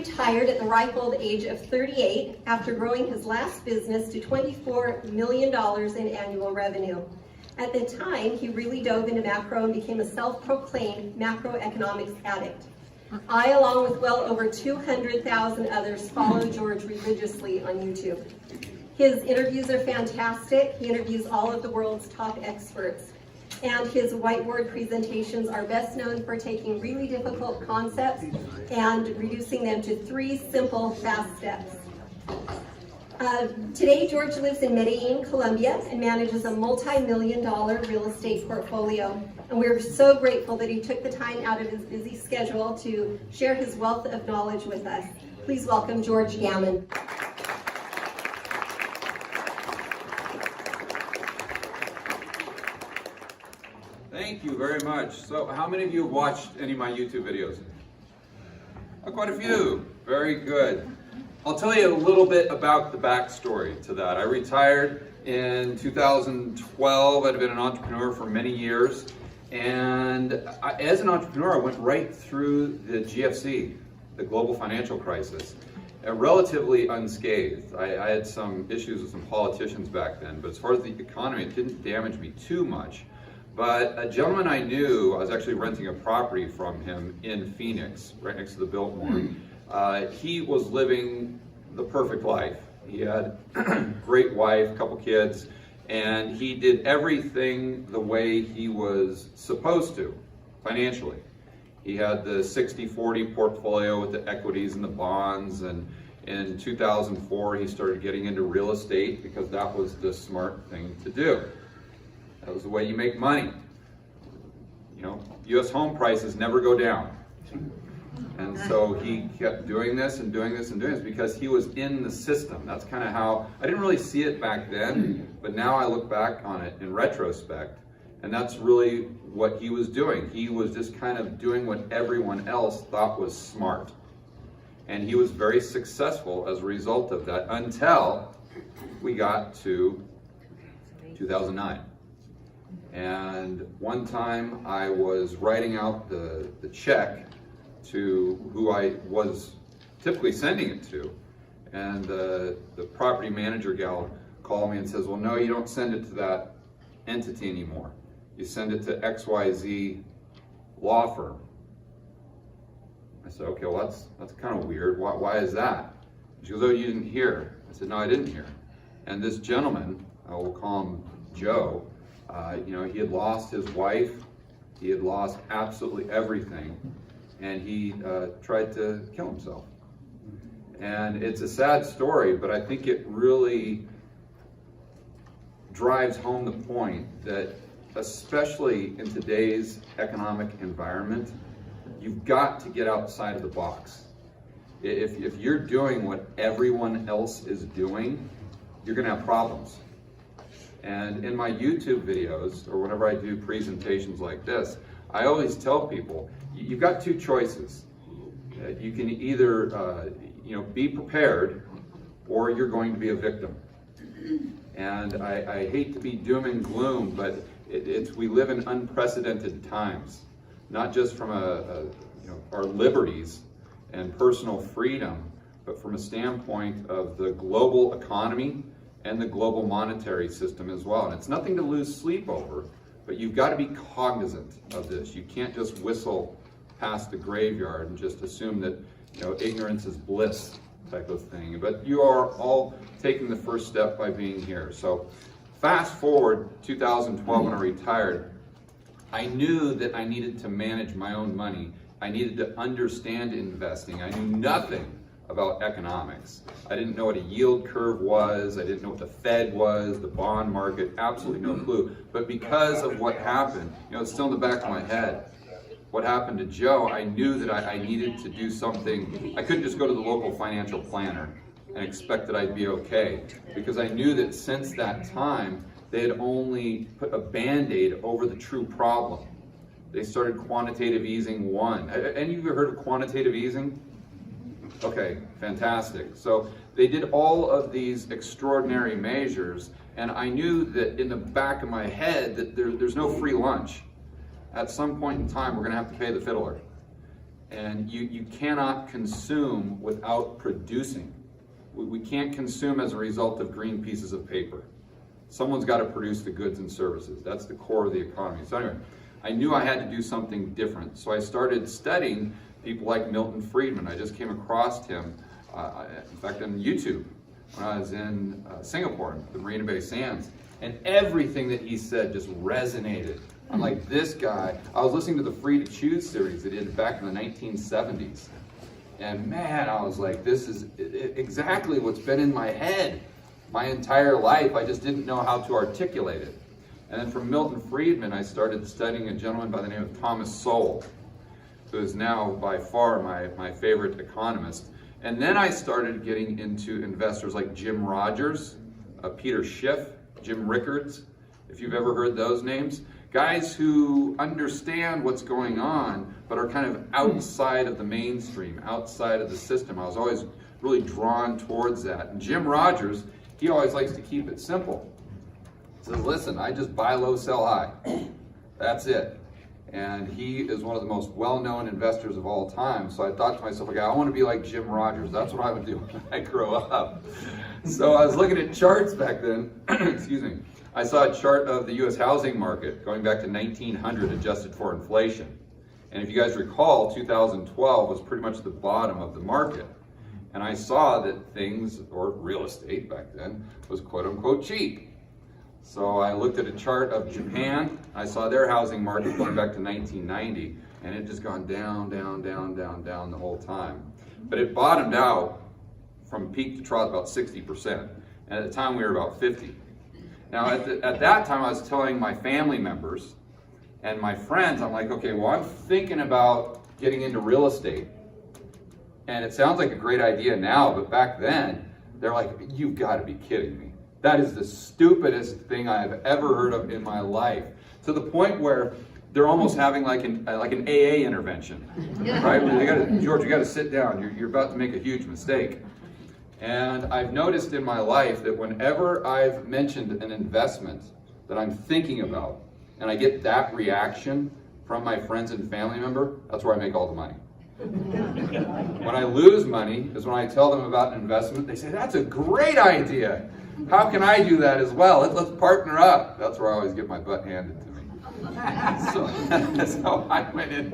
retired at the ripe old age of 38 after growing his last business to $24 million in annual revenue. At the time, he really dove into macro and became a self-proclaimed macroeconomics addict. I, along with well over 200,000 others, follow George religiously on YouTube. His interviews are fantastic. He interviews all of the world's top experts. And his whiteboard presentations are best known for taking really difficult concepts and reducing them to 3 simple, fast steps. Today, George lives in Medellin, Colombia, and manages a multi-million-dollar real estate portfolio. And we're so grateful that he took the time out of his busy schedule to share his wealth of knowledge with us. Please welcome George Gammon. Thank you very much. So how many of you have watched any of my YouTube videos? Oh, quite a few. Very good. I'll tell you a little bit about the backstory to that. I retired in 2012. I'd been an entrepreneur for many years. And as an entrepreneur, I went right through the GFC, the global financial crisis, relatively unscathed. I had some issues with some politicians back then, but as far as the economy, it didn't damage me too much. But a gentleman I knew, I was actually renting a property from him in Phoenix, right next to the Biltmore. He was living the perfect life. He had a great wife, a couple kids, and he did everything the way he was supposed to, financially. He had the 60-40 portfolio with the equities and the bonds, and in 2004 he started getting into real estate because that was the smart thing to do. That was the way you make money. You know, U.S. home prices never go down. And so he kept doing this and doing this and doing this because he was in the system. That's kind of how, I didn't really see it back then, but now I look back on it in retrospect, and that's really what he was doing. He was just kind of doing what everyone else thought was smart. And he was very successful as a result of that until we got to 2009. And one time I was writing out the check to who I was typically sending it to, and the property manager gal called me and says, well, no, you don't send it to that entity anymore. You send it to XYZ law firm. I said, okay, well, that's kind of weird. Why is that? She goes, oh, you didn't hear. I said, no, I didn't hear. And this gentleman, I will call him Joe, you know, he had lost his wife, he had lost absolutely everything, and he tried to kill himself. And it's a sad story, but I think it really drives home the point that, especially in today's economic environment, you've got to get outside of the box. If you're doing what everyone else is doing, you're going to have problems. And in my YouTube videos, or whenever I do presentations like this, I always tell people, you've got 2 choices. You can either you know, be prepared, or you're going to be a victim. And I hate to be doom and gloom, but we live in unprecedented times, not just from you know, our liberties and personal freedom, but from a standpoint of the global economy and the global monetary system as well. And it's nothing to lose sleep over, but you've got to be cognizant of this. You can't just whistle past the graveyard and just assume that, you know, ignorance is bliss type of thing. But you are all taking the first step by being here. So fast forward 2012 when I retired, I knew that I needed to manage my own money. I needed to understand investing. I knew nothing about economics. I didn't know what a yield curve was. I didn't know what the Fed was, the bond market, absolutely no clue. But because of what happened, you know, it's still in the back of my head. What happened to Joe, I knew that I needed to do something. I couldn't just go to the local financial planner and expect that I'd be okay, because I knew that since that time, they had only put a Band-Aid over the true problem. They started Quantitative Easing 1. Any of you heard of Quantitative Easing? Okay, fantastic. So they did all of these extraordinary measures, and I knew that in the back of my head that there's no free lunch. At some point in time, we're going to have to pay the fiddler. And you cannot consume without producing. We can't consume as a result of green pieces of paper. Someone's got to produce the goods and services. That's the core of the economy. So anyway, I knew I had to do something different. So I started studying people like Milton Friedman. I just came across him, in fact, on YouTube when I was in Singapore, the Marina Bay Sands. And everything that he said just resonated. I'm like, this guy, I was listening to the Free to Choose series they did back in the 1970s. And man, I was like, this is exactly what's been in my head my entire life. I just didn't know how to articulate it. And then from Milton Friedman, I started studying a gentleman by the name of Thomas Sowell, who is now by far my favorite economist. And then I started getting into investors like Jim Rogers, Peter Schiff, Jim Rickards, if you've ever heard those names. Guys who understand what's going on, but are kind of outside of the mainstream, outside of the system. I was always really drawn towards that. And Jim Rogers, he always likes to keep it simple. He says, listen, I just buy low, sell high. That's it. And he is one of the most well-known investors of all time. So I thought to myself, okay, I want to be like Jim Rogers. That's what I would do when I grow up. So I was looking at charts back then, excuse me. I saw a chart of the U.S. housing market going back to 1900 adjusted for inflation. And if you guys recall, 2012 was pretty much the bottom of the market. And I saw that things, or real estate back then, was quote unquote cheap. So I looked at a chart of Japan. I saw their housing market going back to 1990, and it just gone down, down, down, down, down the whole time. But it bottomed out from peak to trough about 60%. And at the time we were about 50. Now at that time I was telling my family members and my friends, I'm like, okay, well I'm thinking about getting into real estate. And it sounds like a great idea now, but back then, they're like, you've got to be kidding me. That is the stupidest thing I have ever heard of in my life. To the point where they're almost having like an AA intervention, right? George, you got to sit down. You're about to make a huge mistake. And I've noticed in my life that whenever I've mentioned an investment that I'm thinking about, and I get that reaction from my friends and family member, that's where I make all the money. When I lose money is when I tell them about an investment. They say, that's a great idea. How can I do that as well? Let's partner up. That's where I always get my butt handed to me. So that's how I went in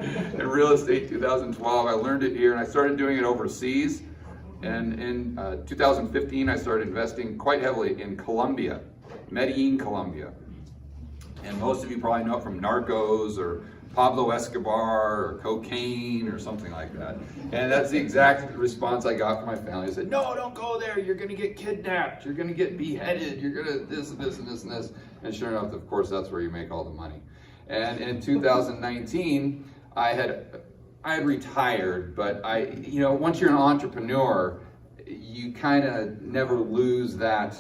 real estate 2012. I learned it here and I started doing it overseas. And in 2015, I started investing quite heavily in Colombia, Medellin, Colombia. And most of you probably know it from Narcos or Pablo Escobar or cocaine or something like that. And that's the exact response I got from my family. They said, no, don't go there. You're going to get kidnapped. You're going to get beheaded. You're going to this and this and this and this. And sure enough, of course, that's where you make all the money. And in 2019, I had retired, but once you're an entrepreneur, you kind of never lose that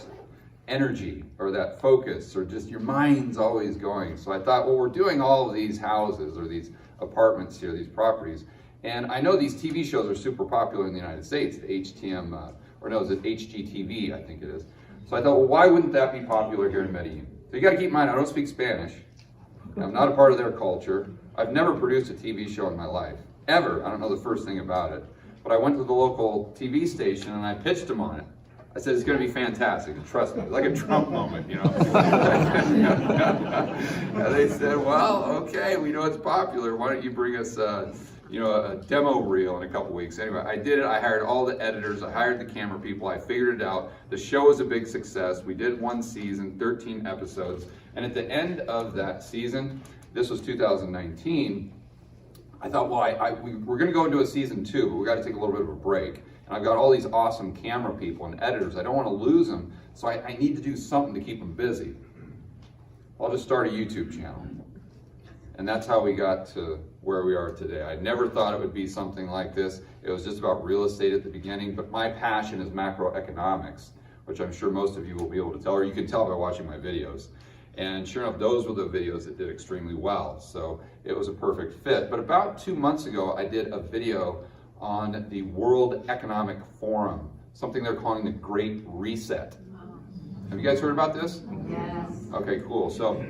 energy or that focus, or just your mind's always going. So I thought, well, we're doing all of these houses or these apartments here, these properties, and I know these TV shows are super popular in the United States, the HGTV, I think it is. So I thought, well, why wouldn't that be popular here in Medellin? So you got to keep in mind, I don't speak Spanish. I'm not a part of their culture. I've never produced a TV show in my life, ever. I don't know the first thing about it. But I went to the local TV station and I pitched them on it. I said, it's going to be fantastic, trust me. It's like a Trump moment, And they said, well, okay, we know it's popular. Why don't you bring us, a demo reel in a couple weeks. Anyway, I did it. I hired all the editors. I hired the camera people. I figured it out. The show was a big success. We did one season, 13 episodes. And at the end of that season, this was 2019, I thought, well, we're going to go into a season 2, but we got to take a little bit of a break. And I've got all these awesome camera people and editors. I don't want to lose them, so I need to do something to keep them busy. I'll just start a YouTube channel. And that's how we got to where we are today. I never thought it would be something like this. It was just about real estate at the beginning, but my passion is macroeconomics, which I'm sure most of you will be able to tell, or you can tell by watching my videos. And sure enough, those were the videos that did extremely well. So it was a perfect fit. But about 2 months ago, I did a video on the World Economic Forum, something they're calling the Great Reset. Have you guys heard about this? Yes. Okay, cool. So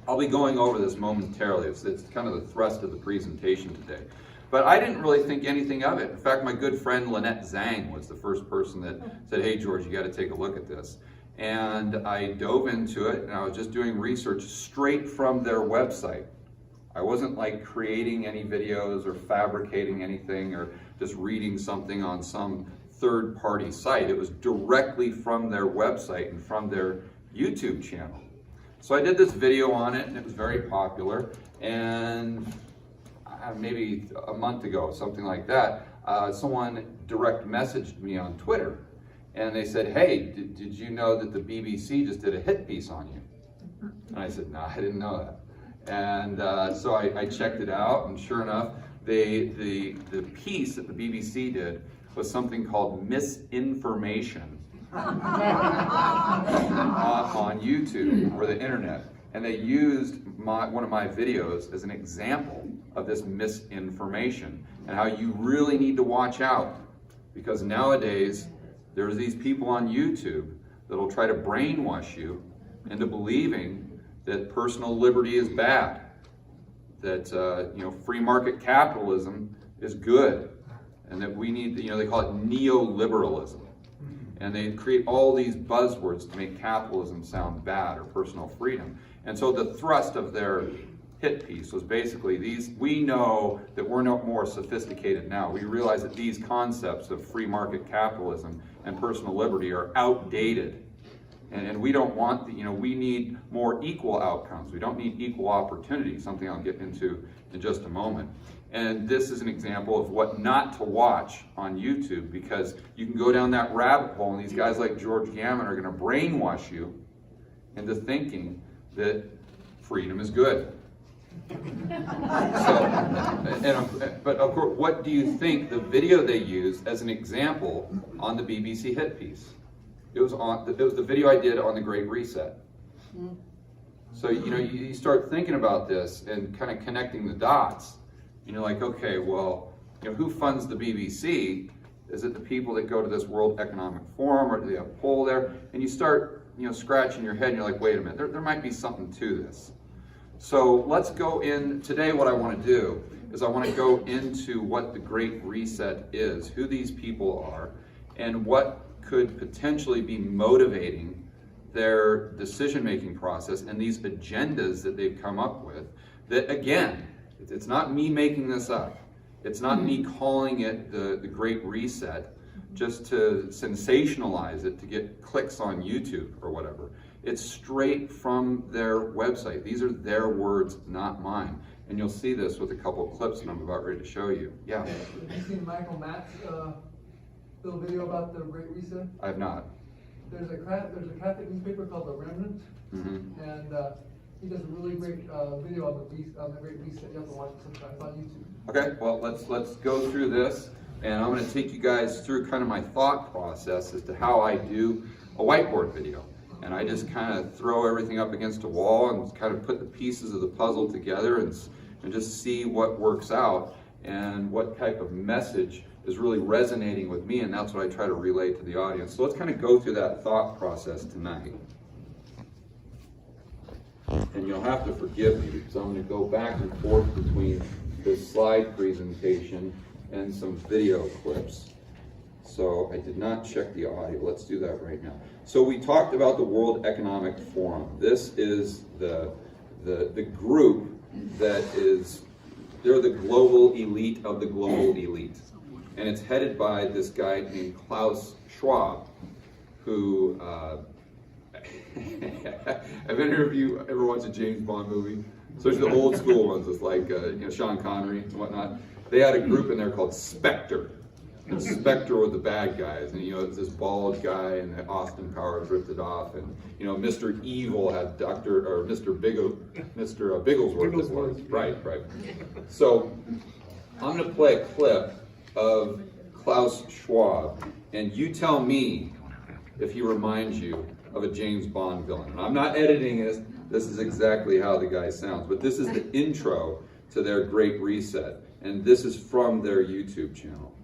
I'll be going over this momentarily. It's kind of the thrust of the presentation today. But I didn't really think anything of it. In fact, my good friend Lynette Zhang was the first person that said, hey, George, you got to take a look at this. And I dove into it, and I was just doing research straight from their website. I wasn't like creating any videos or fabricating anything or just reading something on some third-party site. It was directly from their website and from their YouTube channel. So I did this video on it, and it was very popular. And maybe a month ago, something like that, someone direct messaged me on Twitter, and they said, hey, did you know that the BBC just did a hit piece on you? And I said, no, I didn't know that. And so I checked it out, and sure enough, the piece that the BBC did was something called misinformation on YouTube or the internet. And they used one of my videos as an example of this misinformation and how you really need to watch out, because nowadays there's these people on YouTube that'll try to brainwash you into believing that personal liberty is bad, that free market capitalism is good, and that we need, they call it neoliberalism. And they create all these buzzwords to make capitalism sound bad or personal freedom. And so the thrust of their hit piece was basically we know that we're no more sophisticated now. We realize that these concepts of free market capitalism and personal liberty are outdated. And we don't want, we need more equal outcomes. We don't need equal opportunity, something I'll get into in just a moment. And this is an example of what not to watch on YouTube, because you can go down that rabbit hole, and these guys like George Gammon are going to brainwash you into thinking that freedom is good. But of course, what do you think the video they used as an example on the BBC hit piece? It was the video I did on the Great Reset. So you start thinking about this and kind of connecting the dots. And you're like, okay, well, who funds the BBC? Is it the people that go to this World Economic Forum, or do they have a poll there? And you start, scratching your head, and you're like, wait a minute, there might be something to this. So let's go in. Today what I want to do is I want to go into what the Great Reset is, who these people are, and what could potentially be motivating their decision-making process and these agendas that they've come up with. That, again, it's not me making this up. It's not me calling it the Great Reset just to sensationalize it to get clicks on YouTube or whatever. It's straight from their website. These are their words, not mine. And you'll see this with a couple of clips that I'm about ready to show you. Yeah? Have you seen Michael Matt's little video about the Great Reset? I have not. There's a Catholic newspaper called The Remnant, and he does a really great video on the Great Reset. You have to watch it sometime. It's on YouTube. Okay, well, let's go through this, and I'm going to take you guys through kind of my thought process as to how I do a whiteboard video. And I just kind of throw everything up against a wall and kind of put the pieces of the puzzle together and just see what works out and what type of message is really resonating with me, and that's what I try to relay to the audience. So let's kind of go through that thought process tonight. And you'll have to forgive me because I'm going to go back and forth between this slide presentation and some video clips. So I did not check the audio. Let's do that right now. So we talked about the World Economic Forum. This is the group that is, they're the global elite of the global elite. And it's headed by this guy named Klaus Schwab, who, have any of you ever watched a James Bond movie? Especially the old school ones with like Sean Connery and whatnot. They had a group in there called Spectre. And Spectre were the bad guys, and it's this bald guy, and the Austin Powers ripped it off, and Mr. Evil had Mr. Bigglesworth. Right. So I'm going to play a clip of Klaus Schwab, and you tell me if he reminds you of a James Bond villain. And I'm not editing this. This is exactly how the guy sounds. But this is the intro to their Great Reset, and this is from their YouTube channel.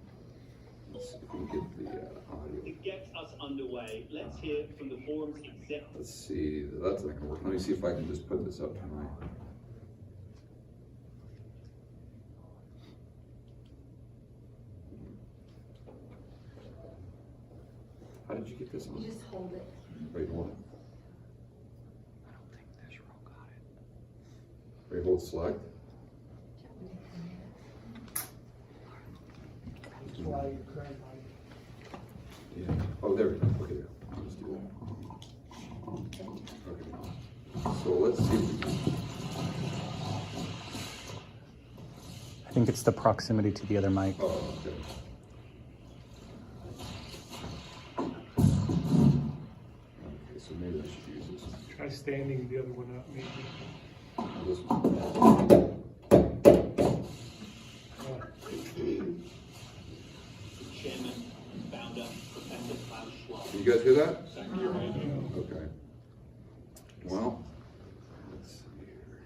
Let's see if we can get the audio. To get us underway, let's hear from the forum's executive. Let's see. That's not going to work. Let me see if I can just put this up tonight. How did you get this on? You just hold it. Wait, hold it. I don't think this row got it. Wait, hold select. Yeah. Oh, there we go. Okay, let's do that. Okay. So let's see. I think it's the proximity to the other mic. Oh, okay. Okay, so maybe I should use this. Try standing the other one up, maybe. This one. Chairman, founder, Professor Klaus Schwab. Can you guys hear that? Exactly right. Okay. Well, let's see here.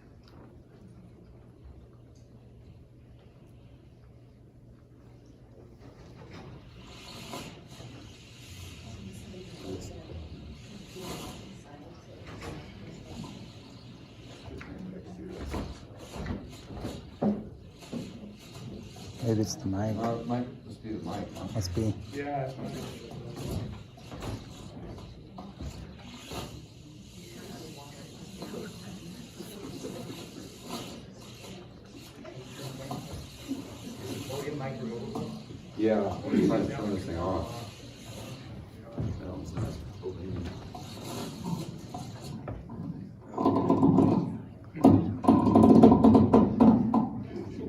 Maybe it's the mic. It might just be the mic, huh? Must be. Yeah. It's Yeah, I'm trying to turn this thing off. No, it's not opening.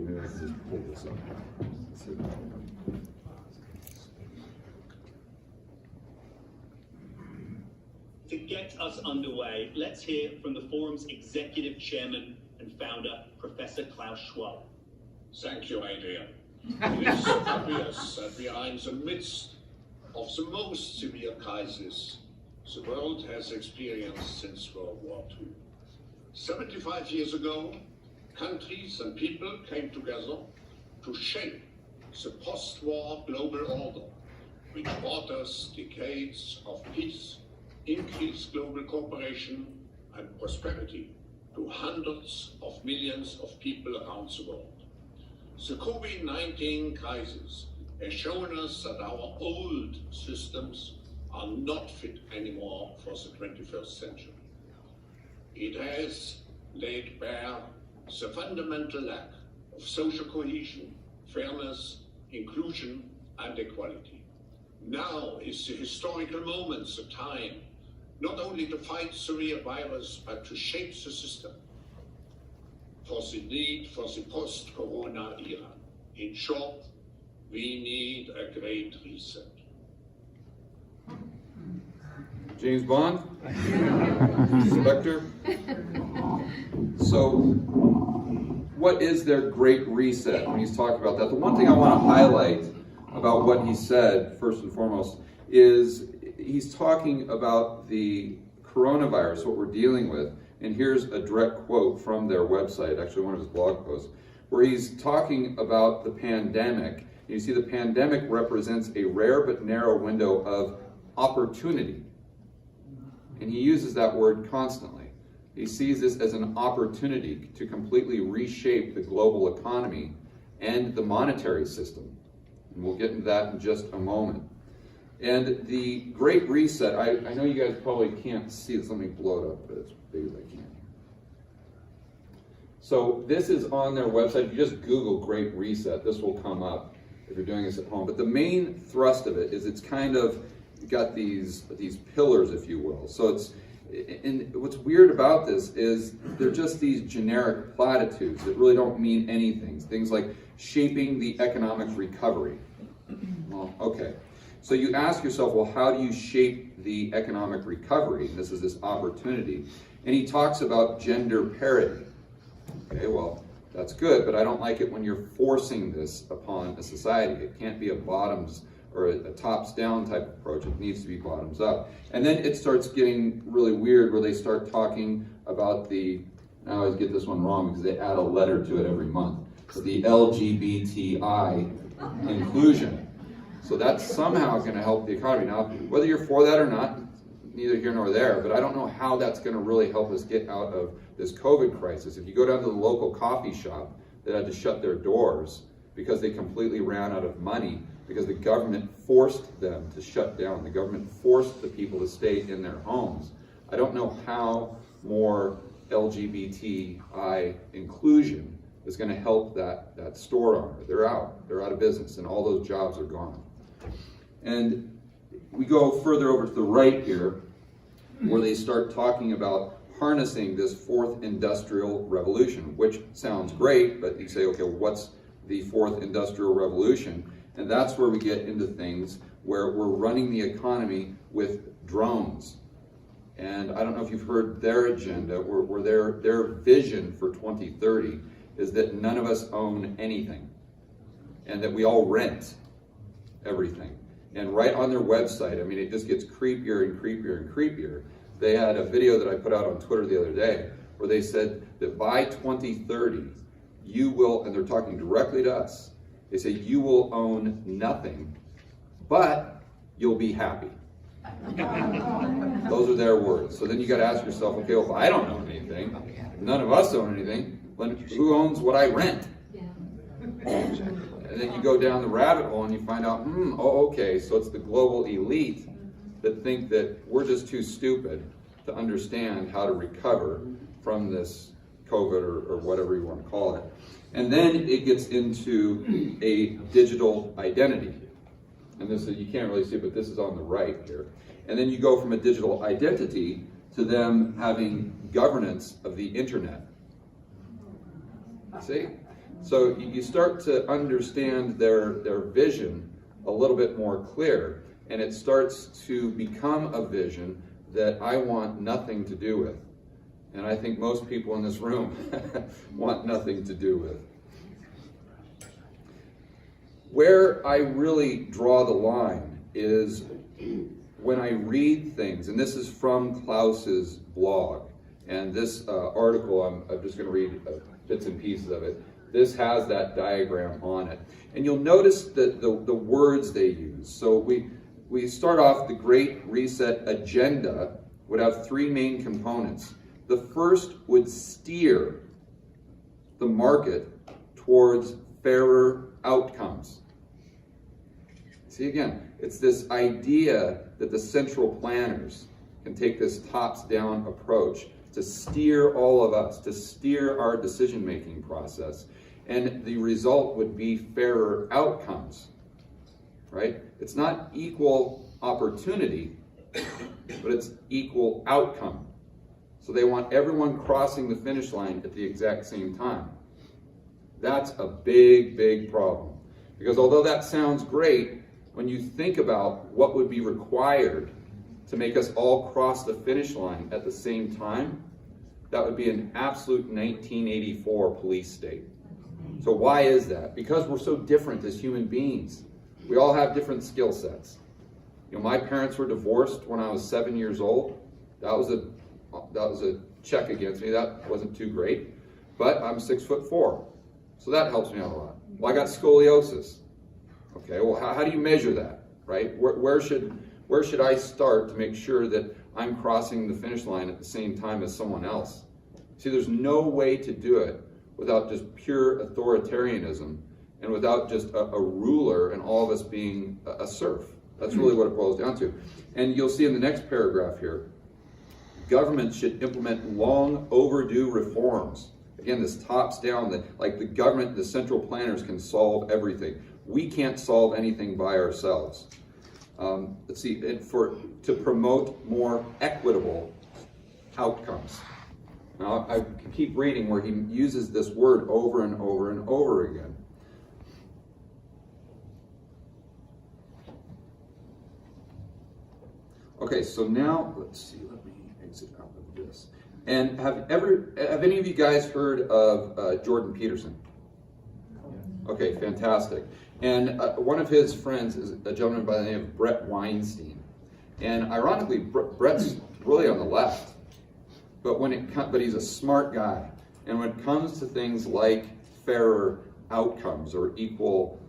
Maybe I can just pull this up. Let's see. To get us underway, let's hear from the forum's executive chairman and founder, Professor Klaus Schwab. Thank you, Adrian. It is obvious that we are in the midst of the most severe crisis the world has experienced since World War II. 75 years ago, countries and people came together to shape the post-war global order, which brought us decades of peace, increased global cooperation and prosperity to hundreds of millions of people around the world. The COVID-19 crisis has shown us that our old systems are not fit anymore for the 21st century. It has laid bare the fundamental lack of social cohesion, fairness, inclusion, and equality. Now is the historical moment, the time, not only to fight the real virus, but to shape the system for the need for the post-corona era. In short, we need a great reset. James Bond? Spectre? So, what is their great reset when he's talking about that? The one thing I want to highlight about what he said, first and foremost, is he's talking about the coronavirus, what we're dealing with. And here's a direct quote from their website, actually one of his blog posts, where he's talking about the pandemic. You see, the pandemic represents a rare but narrow window of opportunity. And he uses that word constantly. He sees this as an opportunity to completely reshape the global economy and the monetary system. And we'll get into that in just a moment. And the Great Reset, I know you guys probably can't see this. Let me blow it up, but as big as I can. So this is on their website. If you just Google Great Reset, this will come up if you're doing this at home. But the main thrust of it is it's kind of got these pillars, if you will. So it's, and what's weird about this is they're just these generic platitudes that really don't mean anything. Things like shaping the economic recovery. Well, okay. So you ask yourself, well, how do you shape the economic recovery? This is this opportunity. And he talks about gender parity. Okay, well, that's good, but I don't like it when you're forcing this upon a society. It can't be a bottoms or a tops-down type of approach. It needs to be bottoms up. And then it starts getting really weird where they start talking about the, I always get this one wrong because they add a letter to it every month, so the LGBTI inclusion. So that's somehow going to help the economy. Now, whether you're for that or not, neither here nor there, but I don't know how that's going to really help us get out of this COVID crisis. If you go down to the local coffee shop that had to shut their doors because they completely ran out of money because the government forced them to shut down. The government forced the people to stay in their homes. I don't know how more LGBTI inclusion is going to help that store owner. They're out of business, and all those jobs are gone. And we go further over to the right here, where they start talking about harnessing this fourth industrial revolution, which sounds great, but you say, okay, what's the fourth industrial revolution? And that's where we get into things where we're running the economy with drones. And I don't know if you've heard their agenda, or their vision for 2030 is that none of us own anything, and that we all rent everything. And right on their website, I mean, it just gets creepier and creepier and creepier. They had a video that I put out on Twitter the other day where they said that by 2030, you will, and they're talking directly to us, they say you will own nothing, but you'll be happy. Those are their words. So then you got to ask yourself, okay, well, if I don't own anything, none of us own anything, then who owns what I rent? And then you go down the rabbit hole and you find out, okay, so it's the global elite that think that we're just too stupid to understand how to recover from this COVID or whatever you want to call it. And then it gets into a digital identity. And this is, you can't really see it, but this is on the right here. And then you go from a digital identity to them having governance of the internet. See? So you start to understand their vision a little bit more clear, and it starts to become a vision that I want nothing to do with. And I think most people in this room want nothing to do with. Where I really draw the line is when I read things, and this is from Klaus's blog, and this article, I'm just going to read bits and pieces of it. This has that diagram on it. And you'll notice that the words they use. So we start off, the Great Reset agenda would have three main components. The first would steer the market towards fairer outcomes. See, again, it's this idea that the central planners can take this tops-down approach to steer all of us, to steer our decision-making process. And the result would be fairer outcomes, right? It's not equal opportunity, but it's equal outcome. So they want everyone crossing the finish line at the exact same time. That's a big, big problem. Because although that sounds great, when you think about what would be required to make us all cross the finish line at the same time, that would be an absolute 1984 police state. So why is that? Because we're so different as human beings. We all have different skill sets. You know, my parents were divorced when I was 7 years old. That was a check against me. That wasn't too great. But I'm 6'4", so that helps me out a lot. Well, I got scoliosis. Okay, well, how do you measure that, right? Where should I start to make sure that I'm crossing the finish line at the same time as someone else? See, there's no way to do it without just pure authoritarianism and without just a ruler and all of us being a serf. That's really what it boils down to. And you'll see in the next paragraph here, governments should implement long overdue reforms. Again, this tops down, that like the government, the central planners can solve everything. We can't solve anything by ourselves. Let's see, to promote more equitable outcomes. Now, I can keep reading where he uses this word over and over and over again. Okay, so now, let's see, let me exit out of this. And have any of you guys heard of Jordan Peterson? Okay, fantastic. And one of his friends is a gentleman by the name of Brett Weinstein. And ironically, Brett's really on the left. But he's a smart guy. And when it comes to things like fairer outcomes or equal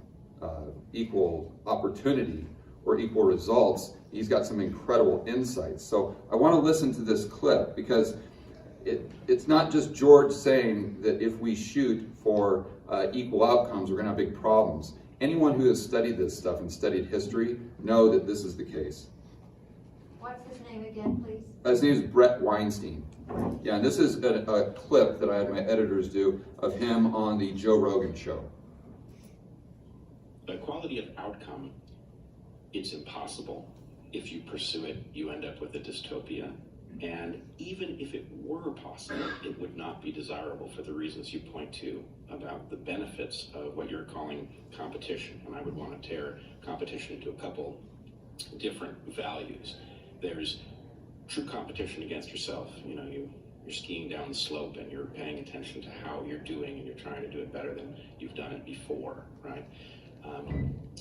opportunity or equal results, he's got some incredible insights. So I want to listen to this clip because it's not just George saying that if we shoot for equal outcomes, we're going to have big problems. Anyone who has studied this stuff and studied history know that this is the case. What's his name again, please? His name is Brett Weinstein. Yeah, and this is a clip that I had my editors do of him on the Joe Rogan show. The quality of outcome, it's impossible. If you pursue it, you end up with a dystopia. And even if it were possible, it would not be desirable for the reasons you point to about the benefits of what you're calling competition. And I would want to tear competition into a couple different values. There's true competition against yourself. You know, you're skiing down the slope and you're paying attention to how you're doing and you're trying to do it better than you've done it before, right?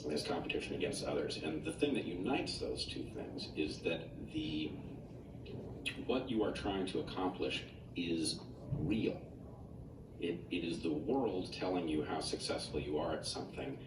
There's competition against others. And the thing that unites those two things is that what you are trying to accomplish is real. It is the world telling you how successful you are at something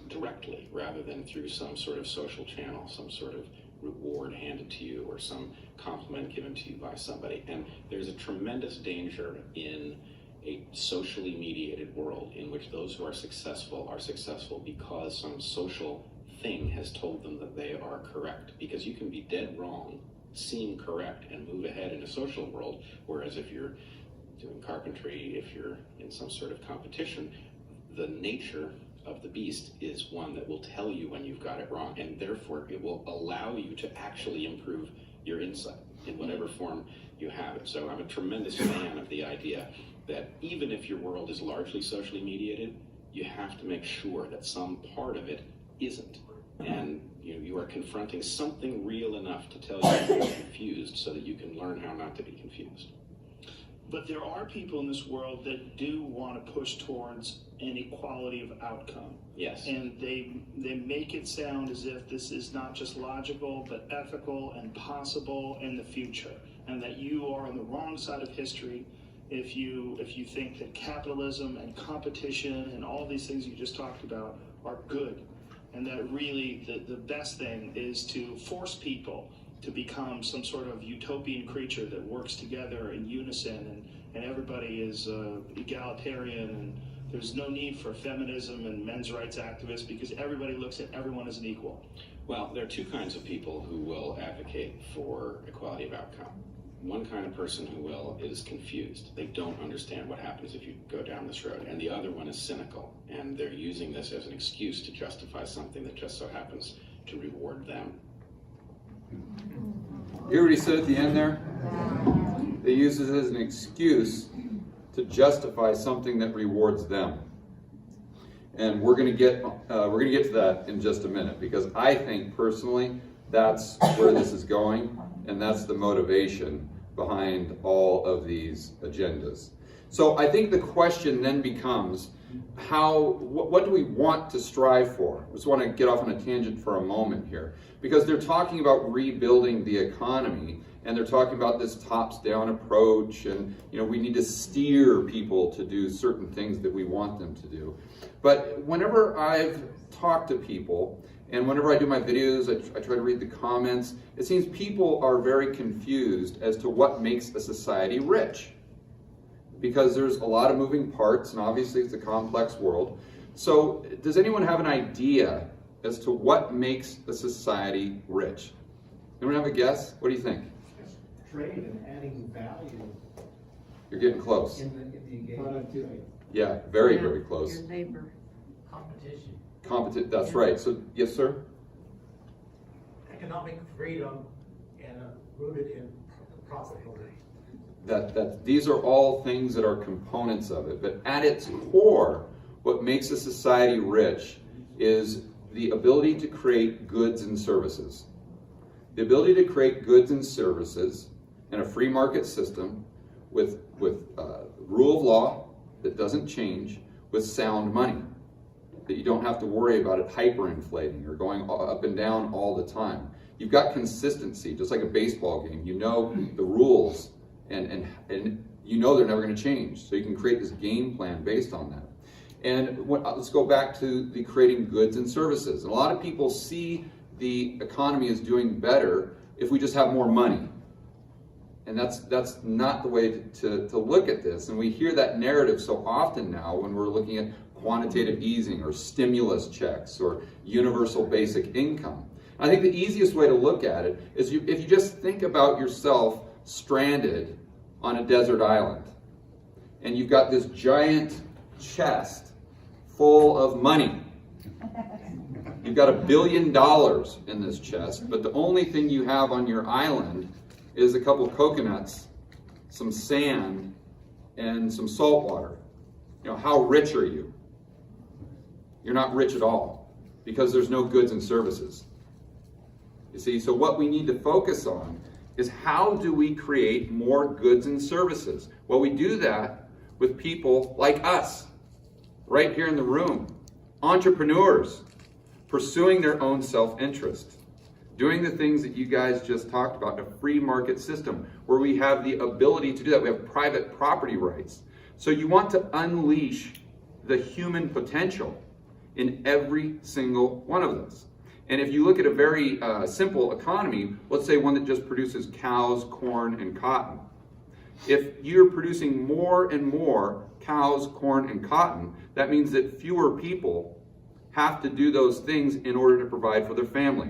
directly, rather than through some sort of social channel, some sort of reward handed to you or some compliment given to you by somebody. And there's a tremendous danger in a socially mediated world in which those who are successful because some social thing has told them that they are correct. Because you can be dead wrong, seem correct, and move ahead in a social world, whereas if you're doing carpentry, if you're in some sort of competition, the nature of the beast is one that will tell you when you've got it wrong, and therefore it will allow you to actually improve your insight in whatever form you have it. So I'm a tremendous fan of the idea that even if your world is largely socially mediated, you have to make sure that some part of it isn't. And you are confronting something real enough to tell you you're confused so that you can learn how not to be confused. But there are people in this world that do want to push towards an equality of outcome. Yes. And they make it sound as if this is not just logical, but ethical and possible in the future. And that you are on the wrong side of history if you think that capitalism and competition and all these things you just talked about are good. And that really the best thing is to force people to become some sort of utopian creature that works together in unison and everybody is egalitarian and there's no need for feminism and men's rights activists because everybody looks at everyone as an equal. Well, there are two kinds of people who will advocate for equality of outcome. One kind of person who will is confused. They don't understand what happens if you go down this road. And the other one is cynical, and they're using this as an excuse to justify something that just so happens to reward them. You hear what he said at the end there? They use it as an excuse to justify something that rewards them. And we're going to get to that in just a minute, because I think personally that's where this is going, and that's the motivation behind all of these agendas. So I think the question then becomes, what do we want to strive for? I just want to get off on a tangent for a moment here, because they're talking about rebuilding the economy, and they're talking about this tops-down approach, and we need to steer people to do certain things that we want them to do. But whenever I've talked to people, and whenever I do my videos, I try to read the comments, it seems people are very confused as to what makes a society rich. Because there's a lot of moving parts, and obviously it's a complex world. So does anyone have an idea as to what makes a society rich? Anyone have a guess? What do you think? Trade and adding value. You're getting close. In the engagement. Yeah, very, very close. Your neighbor. Competition. That's right. So, yes, sir? Economic freedom and rooted in profit holding. These are all things that are components of it. But at its core, what makes a society rich is the ability to create goods and services. The ability to create goods and services in a free market system with rule of law that doesn't change, with sound money, that you don't have to worry about it hyperinflating or going up and down all the time. You've got consistency, just like a baseball game. You know the rules, and you know they're never going to change. So you can create this game plan based on that. And let's go back to the creating goods and services. And a lot of people see the economy as doing better if we just have more money. And that's not the way to look at this. And we hear that narrative so often now when we're looking at quantitative easing or stimulus checks or universal basic income. I think the easiest way to look at it is if you just think about yourself stranded on a desert island and you've got this giant chest full of money. You've got $1 billion in this chest, but the only thing you have on your island is a couple coconuts, some sand, and some salt water. You know, how rich are you? You're not rich at all because there's no goods and services. You see, so what we need to focus on is how do we create more goods and services? Well, we do that with people like us, right here in the room, entrepreneurs, pursuing their own self-interest, doing the things that you guys just talked about, a free market system where we have the ability to do that. We have private property rights. So you want to unleash the human potential in every single one of those. And if you look at a very simple economy, let's say one that just produces cows, corn, and cotton. If you're producing more and more cows, corn, and cotton, that means that fewer people have to do those things in order to provide for their family.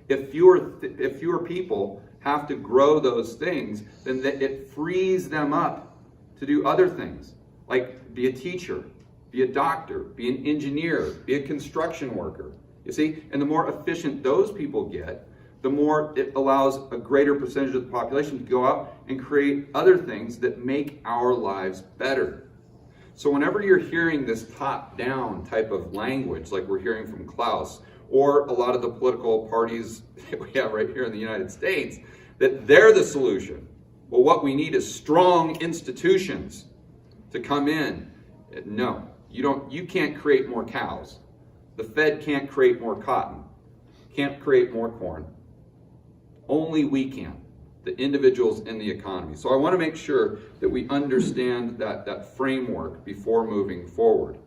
If fewer people have to grow those things, then it frees them up to do other things, like be a teacher, be a doctor, be an engineer, be a construction worker. You see, and the more efficient those people get, the more it allows a greater percentage of the population to go out and create other things that make our lives better. So whenever you're hearing this top-down type of language, like we're hearing from Klaus, or a lot of the political parties that we have right here in the United States, that they're the solution. Well, what we need is strong institutions to come in. No, you can't create more cows. The Fed can't create more cotton, can't create more corn. Only we can, the individuals in the economy. So I want to make sure that we understand that framework before moving forward.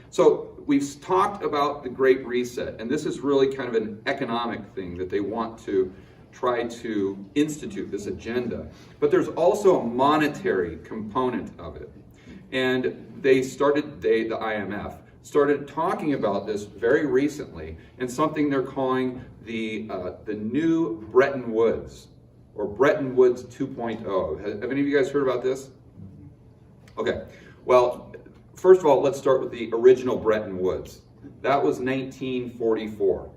So we've talked about the Great Reset, and this is really kind of an economic thing that they want to try to institute, this agenda. But there's also a monetary component of it. And the IMF, started talking about this very recently in something they're calling the new Bretton Woods, or Bretton Woods 2.0. Have any of you guys heard about this? Okay, well, first of all, let's start with the original Bretton Woods. That was 1944,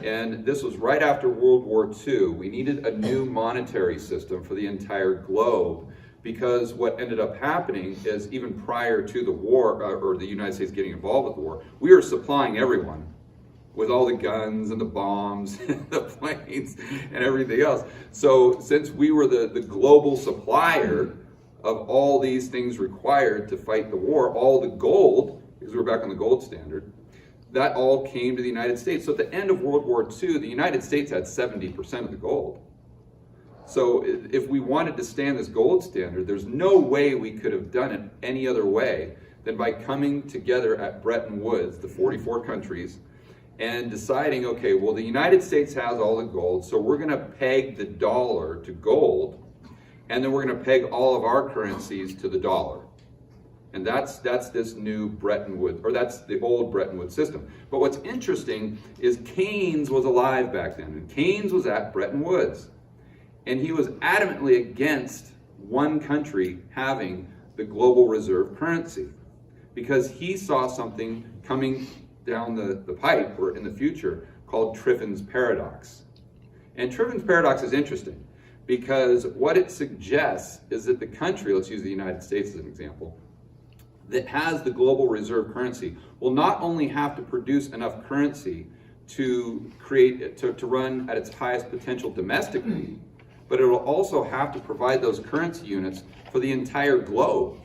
and this was right after World War II. We needed a new monetary system for the entire globe, because what ended up happening is even prior to the war, or the United States getting involved with the war, we were supplying everyone with all the guns and the bombs and the planes and everything else. So since we were the global supplier of all these things required to fight the war, all the gold, because we were back on the gold standard, that all came to the United States. So at the end of World War II, the United States had 70% of the gold. So if we wanted to stand this gold standard, there's no way we could have done it any other way than by coming together at Bretton Woods, the 44 countries, and deciding, okay, well, the United States has all the gold, so we're going to peg the dollar to gold, and then we're going to peg all of our currencies to the dollar. And that's this new Bretton Woods, or that's the old Bretton Woods system. But what's interesting is Keynes was alive back then, and Keynes was at Bretton Woods. And he was adamantly against one country having the global reserve currency, because he saw something coming down the pipe or in the future called Triffin's paradox. And Triffin's paradox is interesting because what it suggests is that the country, let's use the United States as an example, that has the global reserve currency will not only have to produce enough currency to run at its highest potential domestically, but it will also have to provide those currency units for the entire globe.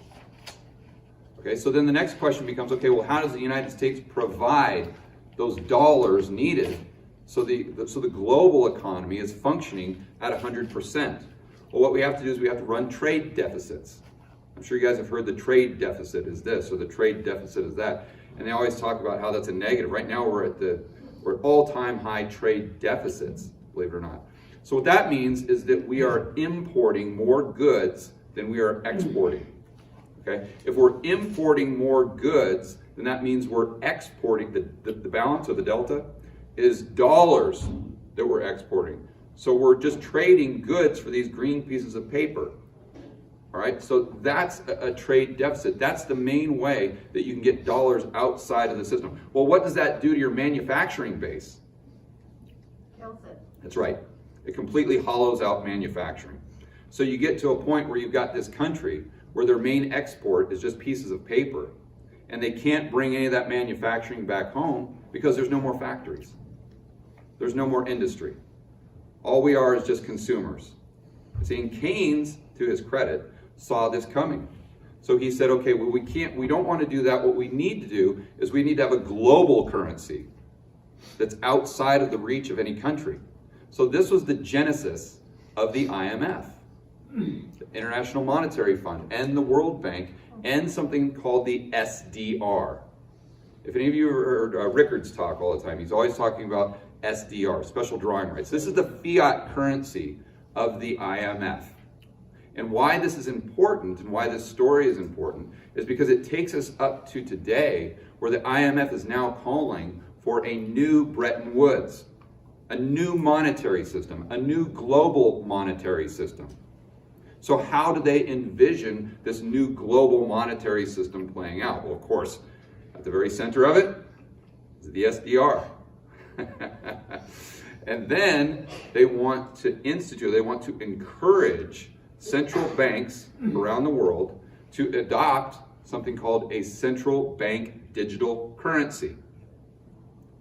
Okay, so then the next question becomes, okay, well, how does the United States provide those dollars needed so the global economy is functioning at 100%? Well, what we have to do is we have to run trade deficits. I'm sure you guys have heard the trade deficit is this, or the trade deficit is that. And they always talk about how that's a negative. Right now we're at all-time high trade deficits, believe it or not. So what that means is that we are importing more goods than we are exporting. Okay? If we're importing more goods then that means we're exporting, the balance or the delta is dollars that we're exporting. So we're just trading goods for these green pieces of paper. All right, so that's a trade deficit. That's the main way that you can get dollars outside of the system. Well, what does that do to your manufacturing base? Kills it. That's right. It completely hollows out manufacturing. So you get to a point where you've got this country where their main export is just pieces of paper, and they can't bring any of that manufacturing back home because there's no more factories. There's no more industry. All we are is just consumers. See, and Keynes, to his credit, saw this coming. So he said, okay, well, we don't want to do that. What we need to do is we need to have a global currency that's outside of the reach of any country. So this was the genesis of the IMF, the International Monetary Fund, and the World Bank, and something called the SDR. If any of you heard Rickards talk all the time, he's always talking about SDR, special drawing rights. This is the fiat currency of the IMF. And why this is important and why this story is important is because it takes us up to today where the IMF is now calling for a new Bretton Woods, a new monetary system, a new global monetary system. So how do they envision this new global monetary system playing out? Well, of course, at the very center of it is the SDR. And then they want to encourage central banks around the world to adopt something called a central bank digital currency.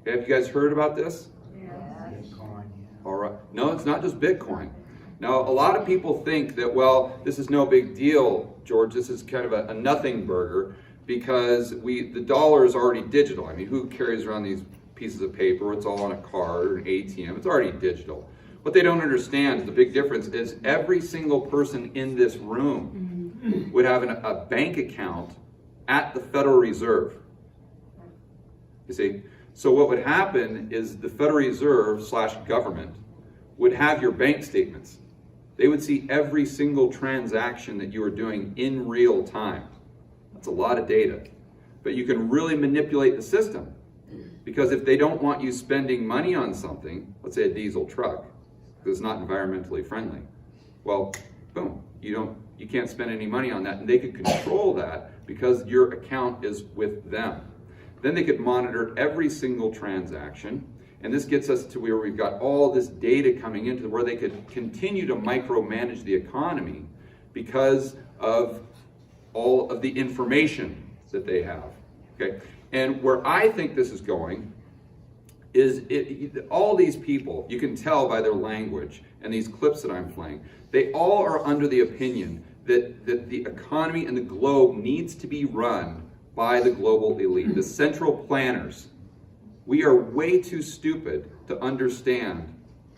Okay, have you guys heard about this? Yes. Bitcoin, yeah. All right. No, it's not just Bitcoin. Now, a lot of people think that, well, this is no big deal, George. This is kind of a nothing burger because the dollar is already digital. I mean, who carries around these pieces of paper? It's all on a card or an ATM. It's already digital. What they don't understand is the big difference is every single person in this room would have a bank account at the Federal Reserve. You see? So what would happen is the Federal Reserve / government would have your bank statements. They would see every single transaction that you are doing in real time. That's a lot of data. But you can really manipulate the system. Because if they don't want you spending money on something, let's say a diesel truck, because it's not environmentally friendly, well, boom, you can't spend any money on that, and they could control that because your account is with them. Then they could monitor every single transaction, and this gets us to where we've got all this data coming into where they could continue to micromanage the economy because of all of the information that they have. Okay, and where I think this is going is all these people, you can tell by their language and these clips that I'm playing, they all are under the opinion that the economy and the globe needs to be run by the global elite, the central planners. We are way too stupid to understand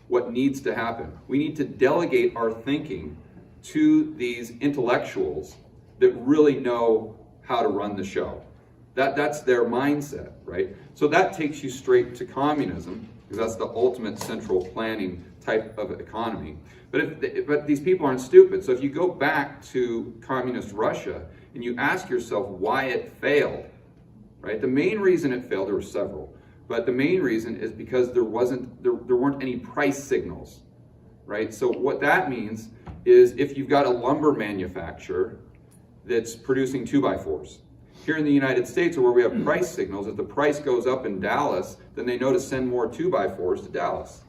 what needs to happen. We need to delegate our thinking to these intellectuals that really know how to run the show. That's their mindset, right? So that takes you straight to communism, because that's the ultimate central planning type of economy. But these people aren't stupid. So if you go back to communist Russia and you ask yourself why it failed, right? The main reason it failed, there were several, but the main reason is because there weren't any price signals, right? So what that means is if you've got a lumber manufacturer that's producing 2x4s, here in the United States, where we have price signals, if the price goes up in Dallas, then they know to send more 2x4s to Dallas.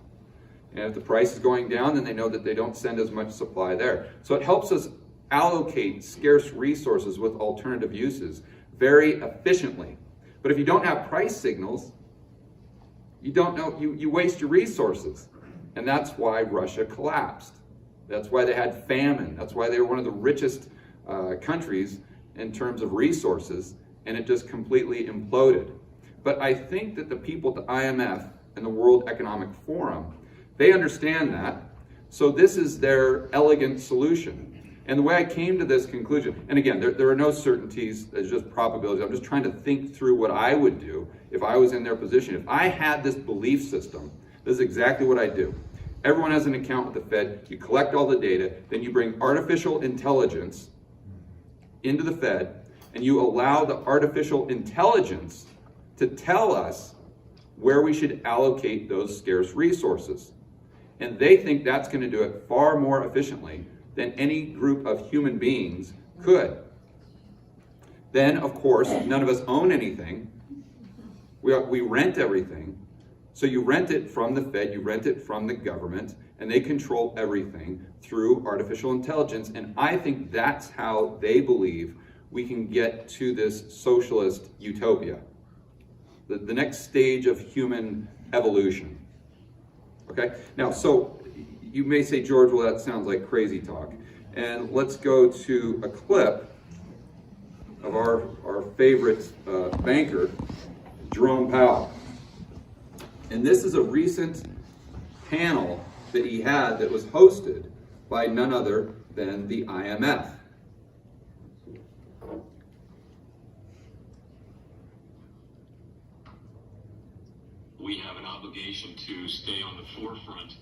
And if the price is going down, then they know that they don't send as much supply there. So it helps us allocate scarce resources with alternative uses very efficiently. But if you don't have price signals, you don't know, you waste your resources. And that's why Russia collapsed. That's why they had famine. That's why they were one of the richest countries in terms of resources, and it just completely imploded. But I think that the people at the IMF and the World Economic Forum, they understand that, so this is their elegant solution. And the way I came to this conclusion, and again, there are no certainties, there's just probabilities. I'm just trying to think through what I would do if I was in their position. If I had this belief system, this is exactly what I'd do. Everyone has an account with the Fed, you collect all the data, then you bring artificial intelligence into the Fed, and you allow the artificial intelligence to tell us where we should allocate those scarce resources. And they think that's going to do it far more efficiently than any group of human beings could. Then, of course, none of us own anything. We rent everything. So you rent it from the Fed, you rent it from the government, and they control everything through artificial intelligence. And I think that's how they believe we can get to this socialist utopia, the next stage of human evolution. Okay? Now, so you may say, George, well, that sounds like crazy talk. And let's go to a clip of our favorite banker, Jerome Powell. And this is a recent panel that he had that was hosted by none other than the IMF. We have an obligation to stay on the forefront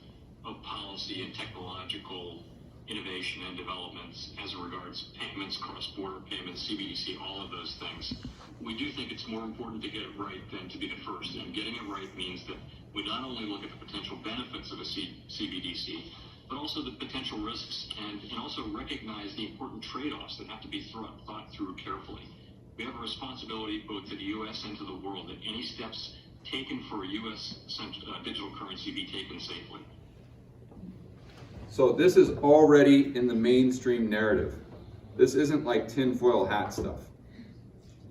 of policy and technological innovation and developments as regards payments, cross-border payments, CBDC, all of those things. We do think it's more important to get it right than to be the first. And getting it right means that we not only look at the potential benefits of a CBDC, but also the potential risks and also recognize the important trade-offs that have to be thought through carefully. We have a responsibility both to the U.S. and to the world that any steps taken for a U.S. digital currency be taken safely. So this is already in the mainstream narrative. This isn't like tinfoil hat stuff.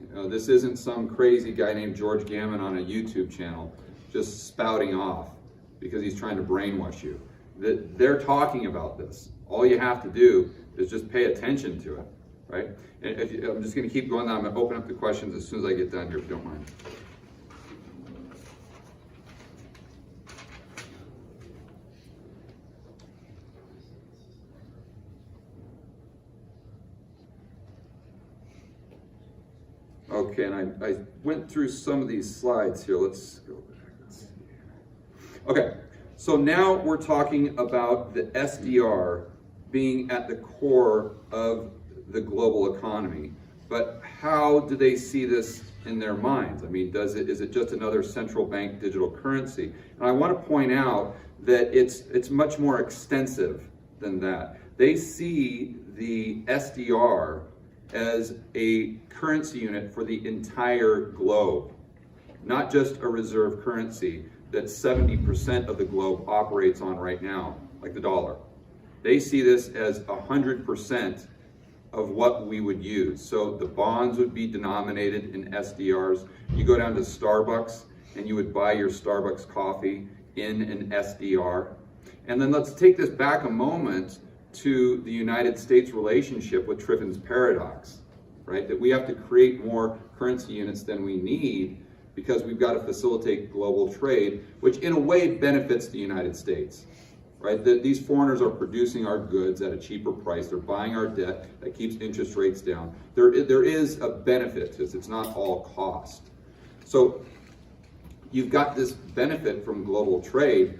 You know, this isn't some crazy guy named George Gammon on a YouTube channel just spouting off because he's trying to brainwash you. They're talking about this. All you have to do is just pay attention to it, right? And I'm just going to keep going on. I'm going to open up the questions as soon as I get done here, if you don't mind. Okay, and I went through some of these slides here. Let's go back. Let's see. Okay, so now we're talking about the SDR being at the core of the global economy. But how do they see this in their minds? I mean, is it just another central bank digital currency? And I want to point out that it's much more extensive than that. They see the SDR as a currency unit for the entire globe, not just a reserve currency that 70% of the globe operates on right now, like the dollar. They see this as 100% of what we would use. So the bonds would be denominated in SDRs. You go down to Starbucks and you would buy your Starbucks coffee in an SDR. And then let's take this back a moment to the United States relationship with Triffin's paradox, right? That we have to create more currency units than we need because we've got to facilitate global trade, which in a way benefits the United States, right? These foreigners are producing our goods at a cheaper price. They're buying our debt. That keeps interest rates down. There is a benefit to this. It's not all cost. So you've got this benefit from global trade.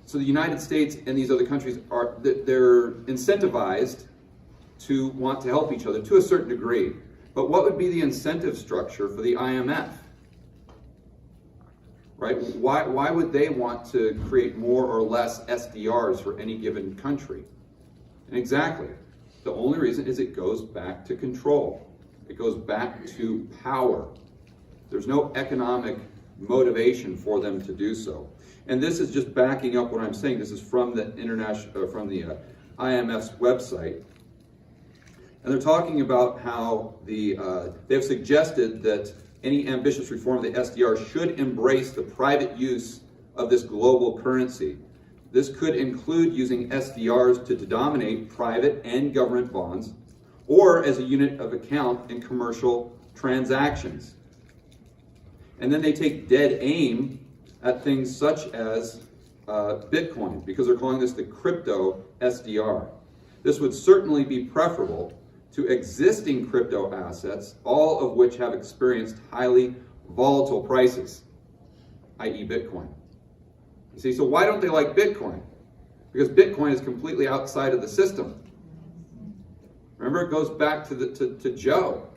So the United States and these other countries they're incentivized to want to help each other to a certain degree. But what would be the incentive structure for the IMF? Right? Why would they want to create more or less SDRs for any given country? And exactly, the only reason is it goes back to control. It goes back to power. There's no economic motivation for them to do so. And this is just backing up what I'm saying. This is from the IMF's website. And they're talking about how they've suggested that any ambitious reform of the SDR should embrace the private use of this global currency. This could include using SDRs to denominate private and government bonds, or as a unit of account in commercial transactions. And then they take dead aim at things such as Bitcoin, because they're calling this the crypto SDR. This would certainly be preferable to existing crypto assets, all of which have experienced highly volatile prices, i.e. Bitcoin. You see, so why don't they like Bitcoin? Because Bitcoin is completely outside of the system. Remember, it goes back to Joe.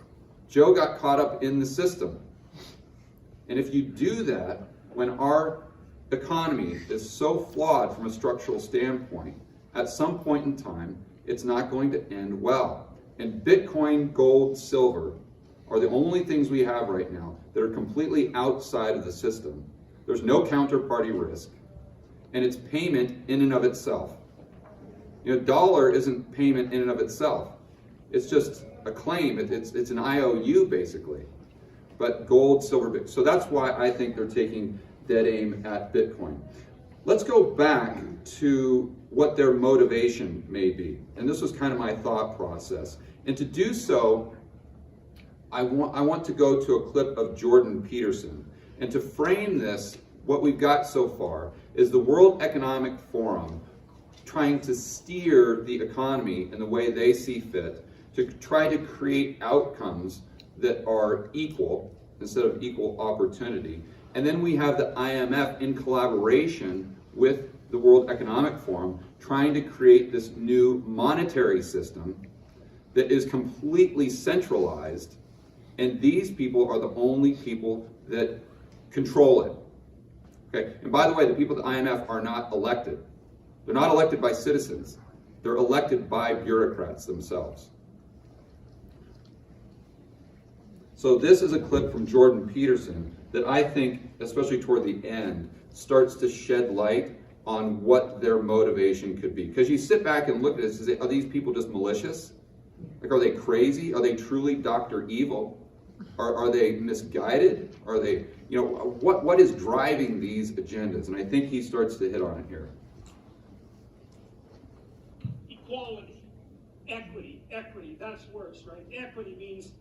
Joe got caught up in the system. And if you do that, when our economy is so flawed from a structural standpoint, at some point in time, it's not going to end well. And Bitcoin, gold, silver are the only things we have right now that are completely outside of the system. There's no counterparty risk, and it's payment in and of itself. You know, dollar isn't payment in and of itself. It's just a claim. It's an IOU, basically. But gold, silver, Bitcoin. So that's why I think they're taking dead aim at Bitcoin. Let's go back to what their motivation may be. And this was kind of my thought process. And to do so, I want to go to a clip of Jordan Peterson. And to frame this, what we've got so far is the World Economic Forum trying to steer the economy in the way they see fit to try to create outcomes that are equal instead of equal opportunity. And then we have the IMF in collaboration with the World Economic Forum trying to create this new monetary system that is completely centralized, and these people are the only people that control it. Okay, and by the way, the people at the IMF are not elected. They're not elected by citizens. They're elected by bureaucrats themselves. So this is a clip from Jordan Peterson that I think, especially toward the end, starts to shed light on what their motivation could be. Because you sit back and look at this and say, are these people just malicious? Like, are they crazy? Are they truly Dr. Evil? Are they misguided? Are they, you know, what is driving these agendas? And I think he starts to hit on it here. Equality, equity, that's worse, right? Equity means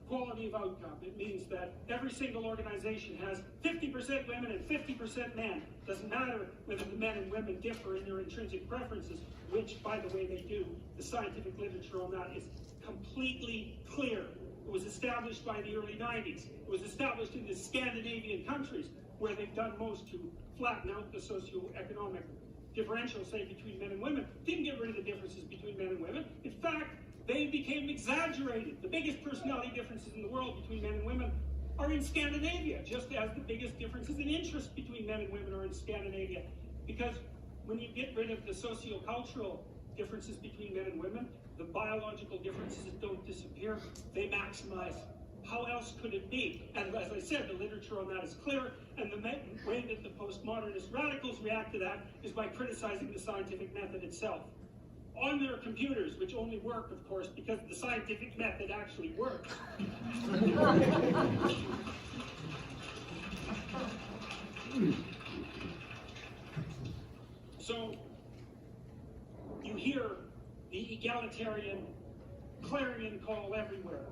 quality of outcome. It means that every single organization has 50% women and 50% men. Doesn't matter whether the men and women differ in their intrinsic preferences, which, by the way, they do. The scientific literature on that is completely clear. It was established by the early 90s. It was established in the Scandinavian countries, where they've done most to flatten out the socioeconomic differential, say, between men and women. Didn't get rid of the differences between men and women. In fact, they became exaggerated. The biggest personality differences in the world between men and women are in Scandinavia, just as the biggest differences in interest between men and women are in Scandinavia. Because when you get rid of the sociocultural differences between men and women, the biological differences don't disappear, they maximize. How else could it be? And as I said, the literature on that is clear, and the way that the postmodernist radicals react to that is by criticizing the scientific method itself. On their computers, which only work, of course, because the scientific method actually works. So, you hear the egalitarian clarion call everywhere.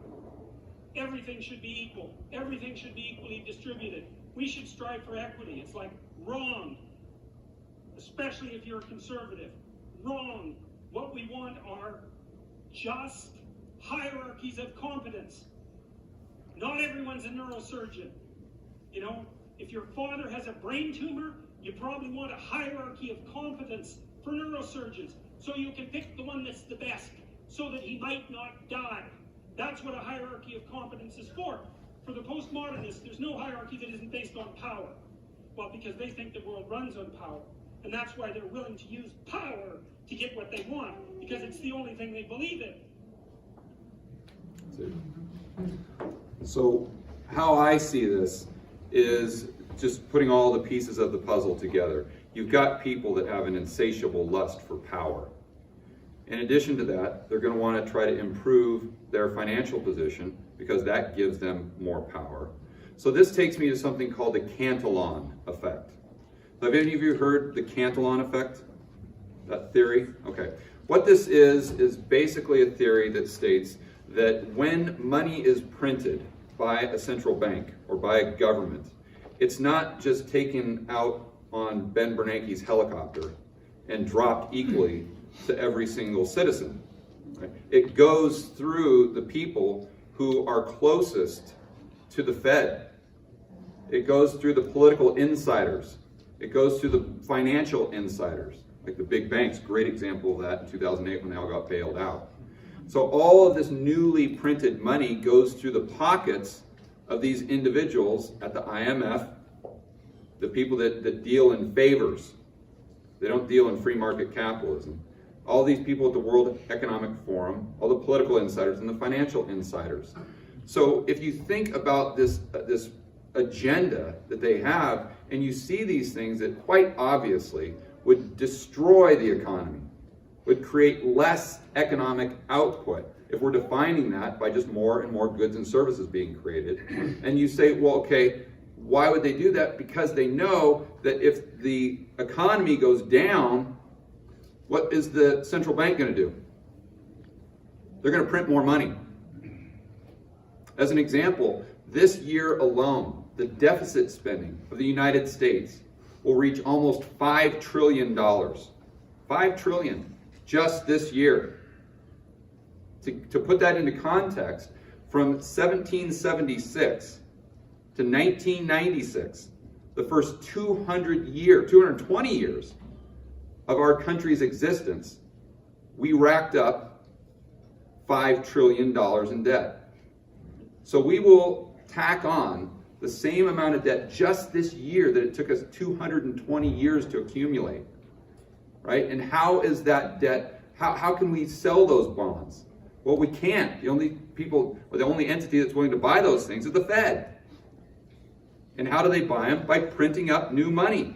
Everything should be equal. Everything should be equally distributed. We should strive for equity. It's like, wrong. Especially if you're a conservative. Wrong. What we want are just hierarchies of competence. Not everyone's a neurosurgeon. You know, if your father has a brain tumor, you probably want a hierarchy of competence for neurosurgeons, so you can pick the one that's the best, so that he might not die. That's what a hierarchy of competence is for. For the postmodernists, there's no hierarchy that isn't based on power. Well, because they think the world runs on power. And that's why they're willing to use power to get what they want, because it's the only thing they believe in. So how I see this is just putting all the pieces of the puzzle together. You've got people that have an insatiable lust for power. In addition to that, they're going to want to try to improve their financial position because that gives them more power. So this takes me to something called the Cantalon Effect. So have any of you heard the Cantalon Effect? That theory? Okay. What this is basically a theory that states that when money is printed by a central bank or by a government, it's not just taken out on Ben Bernanke's helicopter and dropped equally to every single citizen. Right? It goes through the people who are closest to the Fed. It goes through the political insiders. It goes through the financial insiders, like the big banks. Great example of that in 2008 when they all got bailed out. So all of this newly printed money goes through the pockets of these individuals at the IMF, the people that deal in favors. They don't deal in free market capitalism. All these people at the World Economic Forum, all the political insiders and the financial insiders. So if you think about this agenda that they have, and you see these things that quite obviously would destroy the economy, would create less economic output, if we're defining that by just more and more goods and services being created. And you say, well, okay, why would they do that? Because they know that if the economy goes down, what is the central bank going to do? They're going to print more money. As an example, this year alone, the deficit spending of the United States will reach almost $5 trillion. $5 trillion just this year. To put that into context, from 1776 to 1996, the first 220 years of our country's existence, we racked up $5 trillion in debt. So we will tack on the same amount of debt just this year that it took us 220 years to accumulate, right? And how is that debt, how can we sell those bonds? Well, we can't. The only people, or the only entity that's willing to buy those things is the Fed. And how do they buy them? By printing up new money.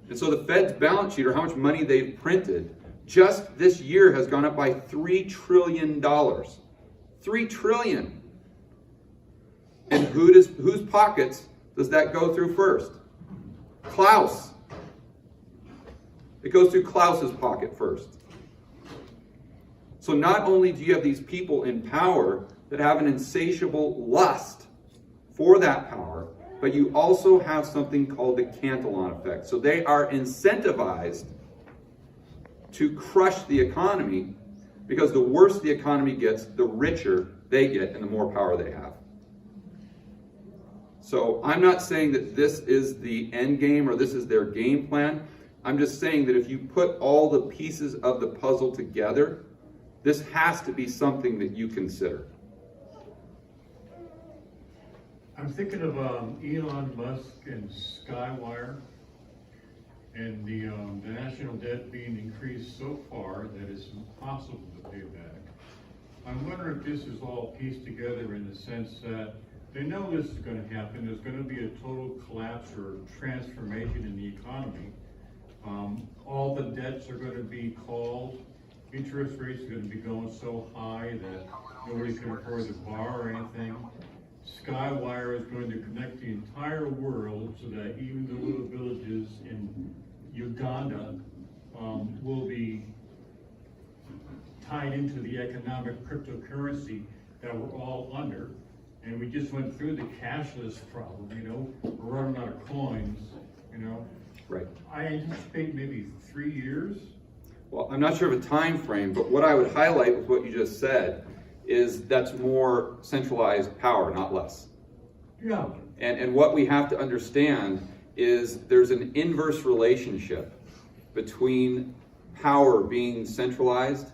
And so the Fed's balance sheet, or how much money they've printed, just this year has gone up by $3 trillion. $3 trillion. And whose pockets does that go through first? Klaus. It goes through Klaus's pocket first. So not only do you have these people in power that have an insatiable lust for that power, but you also have something called the Cantalon Effect. So they are incentivized to crush the economy, because the worse the economy gets, the richer they get and the more power they have. So I'm not saying that this is the end game or this is their game plan. I'm just saying that if you put all the pieces of the puzzle together, this has to be something that you consider. I'm thinking of Elon Musk and Skywire, and the national debt being increased so far that it's impossible to pay back. I'm wondering if this is all pieced together in the sense that they know this is going to happen. There's going to be a total collapse or transformation in the economy. All the debts are going to be called. Interest rates are going to be going so high that nobody can afford to borrow anything. Skywire is going to connect the entire world so that even the little villages in Uganda will be tied into the economic cryptocurrency that we're all under. And we just went through the cashless problem, you know, we're running out of coins, you know. Right. I anticipate maybe 3 years. Well, I'm not sure of a time frame, but what I would highlight with what you just said is that's more centralized power, not less. Yeah. And what we have to understand is there's an inverse relationship between power being centralized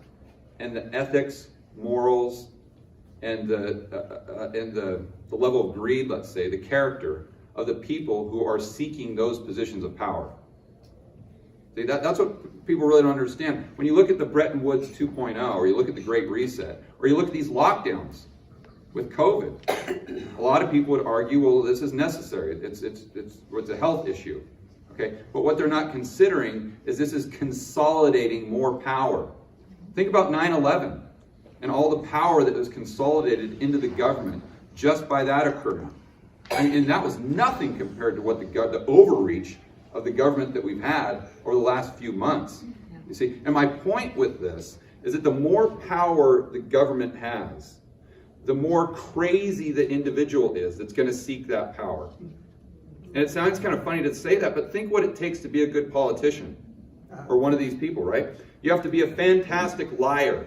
and the ethics, morals, and the level of greed, let's say, the character of the people who are seeking those positions of power. See, that's what people really don't understand. When you look at the Bretton Woods 2.0, or you look at the Great Reset, or you look at these lockdowns with COVID, a lot of people would argue, well, this is necessary. It's a health issue. Okay, but what they're not considering is this is consolidating more power. Think about 9/11 and all the power that was consolidated into the government just by that occurring. And that was nothing compared to what the overreach of the government that we've had over the last few months. You see, and my point with this is that the more power the government has, the more crazy the individual is that's going to seek that power. And it sounds kind of funny to say that, but think what it takes to be a good politician, or one of these people, right? You have to be a fantastic liar.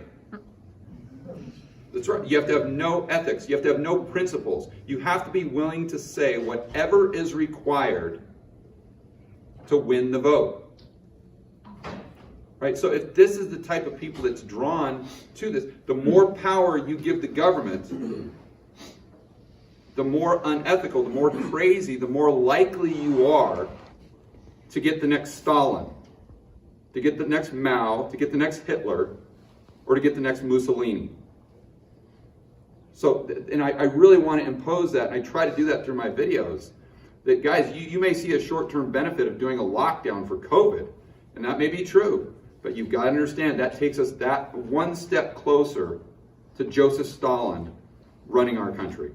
That's right. You have to have no ethics. You have to have no principles. You have to be willing to say whatever is required to win the vote. right? So if this is the type of people that's drawn to this, the more power you give the government, the more unethical, the more crazy, the more likely you are to get the next Stalin, to get the next Mao, to get the next Hitler, or to get the next Mussolini. So, and I really want to impose that, and I try to do that through my videos, that guys, you may see a short-term benefit of doing a lockdown for COVID, and that may be true, but you've got to understand that takes us that one step closer to Joseph Stalin running our country.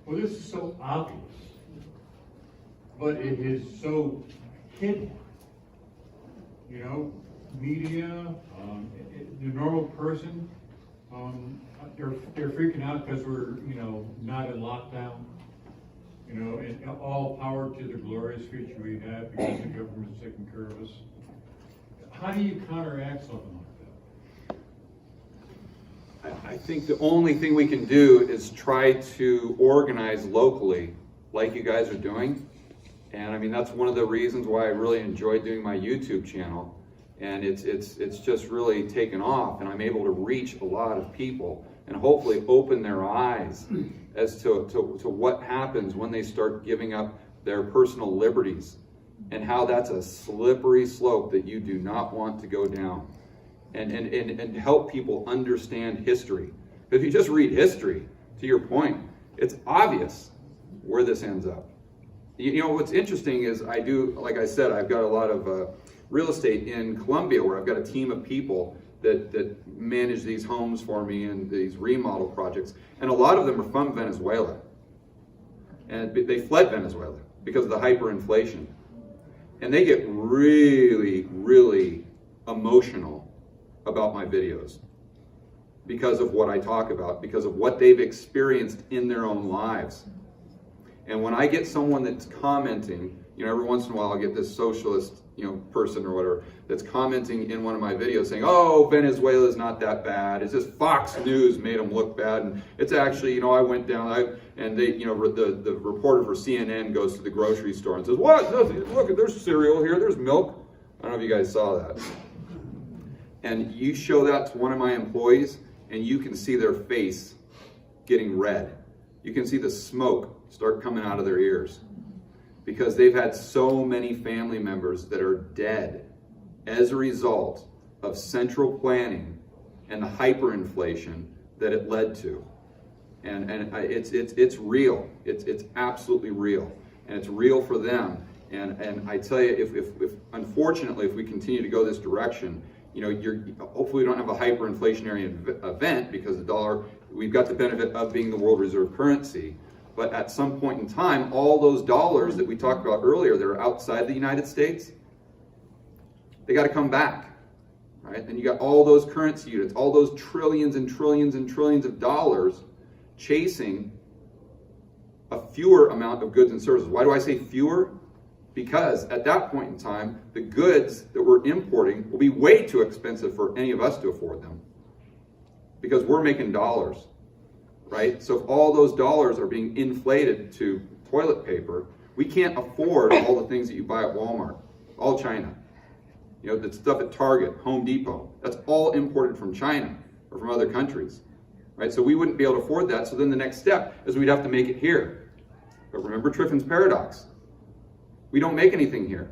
Well, this is so obvious, but it is so hidden. You know, media, the normal person, they're freaking out because we're, you know, not in lockdown. You know, and all power to the glorious future we have because the government's taking care of us. How do you counteract something like that? I think the only thing we can do is try to organize locally, like you guys are doing. And I mean, that's one of the reasons why I really enjoy doing my YouTube channel. And it's just really taken off, and I'm able to reach a lot of people and hopefully open their eyes as to what happens when they start giving up their personal liberties, and how that's a slippery slope that you do not want to go down, and help people understand history. If you just read history, to your point, it's obvious where this ends up. You know, what's interesting is I do, like I said, I've got a lot of real estate in Colombia where I've got a team of people that manage these homes for me and these remodel projects. And a lot of them are from Venezuela. And they fled Venezuela because of the hyperinflation. And they get really, really emotional about my videos because of what I talk about, because of what they've experienced in their own lives. And when I get someone that's commenting, you know, every once in a while I'll get this socialist, you know, person or whatever that's commenting in one of my videos saying, oh, Venezuela's not that bad. It's just Fox News made them look bad. And it's actually, you know, I went down, and they, you know, the reporter for CNN goes to the grocery store and says, what? Look, there's cereal here, there's milk. I don't know if you guys saw that. And you show that to one of my employees, and you can see their face getting red. You can see the smoke start coming out of their ears, because they've had so many family members that are dead as a result of central planning and the hyperinflation that it led to. And it's real. It's absolutely real, and it's real for them. And I tell you, if unfortunately, if we continue to go this direction, you know, hopefully we don't have a hyperinflationary event, because the dollar, we've got the benefit of being the world reserve currency. But at some point in time, all those dollars that we talked about earlier that are outside the United States, they got to come back, right? And you got all those currency units, all those trillions and trillions and trillions of dollars chasing a fewer amount of goods and services. Why do I say fewer? Because at that point in time, the goods that we're importing will be way too expensive for any of us to afford them, because we're making dollars. Right? So if all those dollars are being inflated to toilet paper, we can't afford all the things that you buy at Walmart, all China. You know, the stuff at Target, Home Depot, that's all imported from China or from other countries. Right? So we wouldn't be able to afford that. So then the next step is we'd have to make it here. But remember Triffin's paradox. We don't make anything here.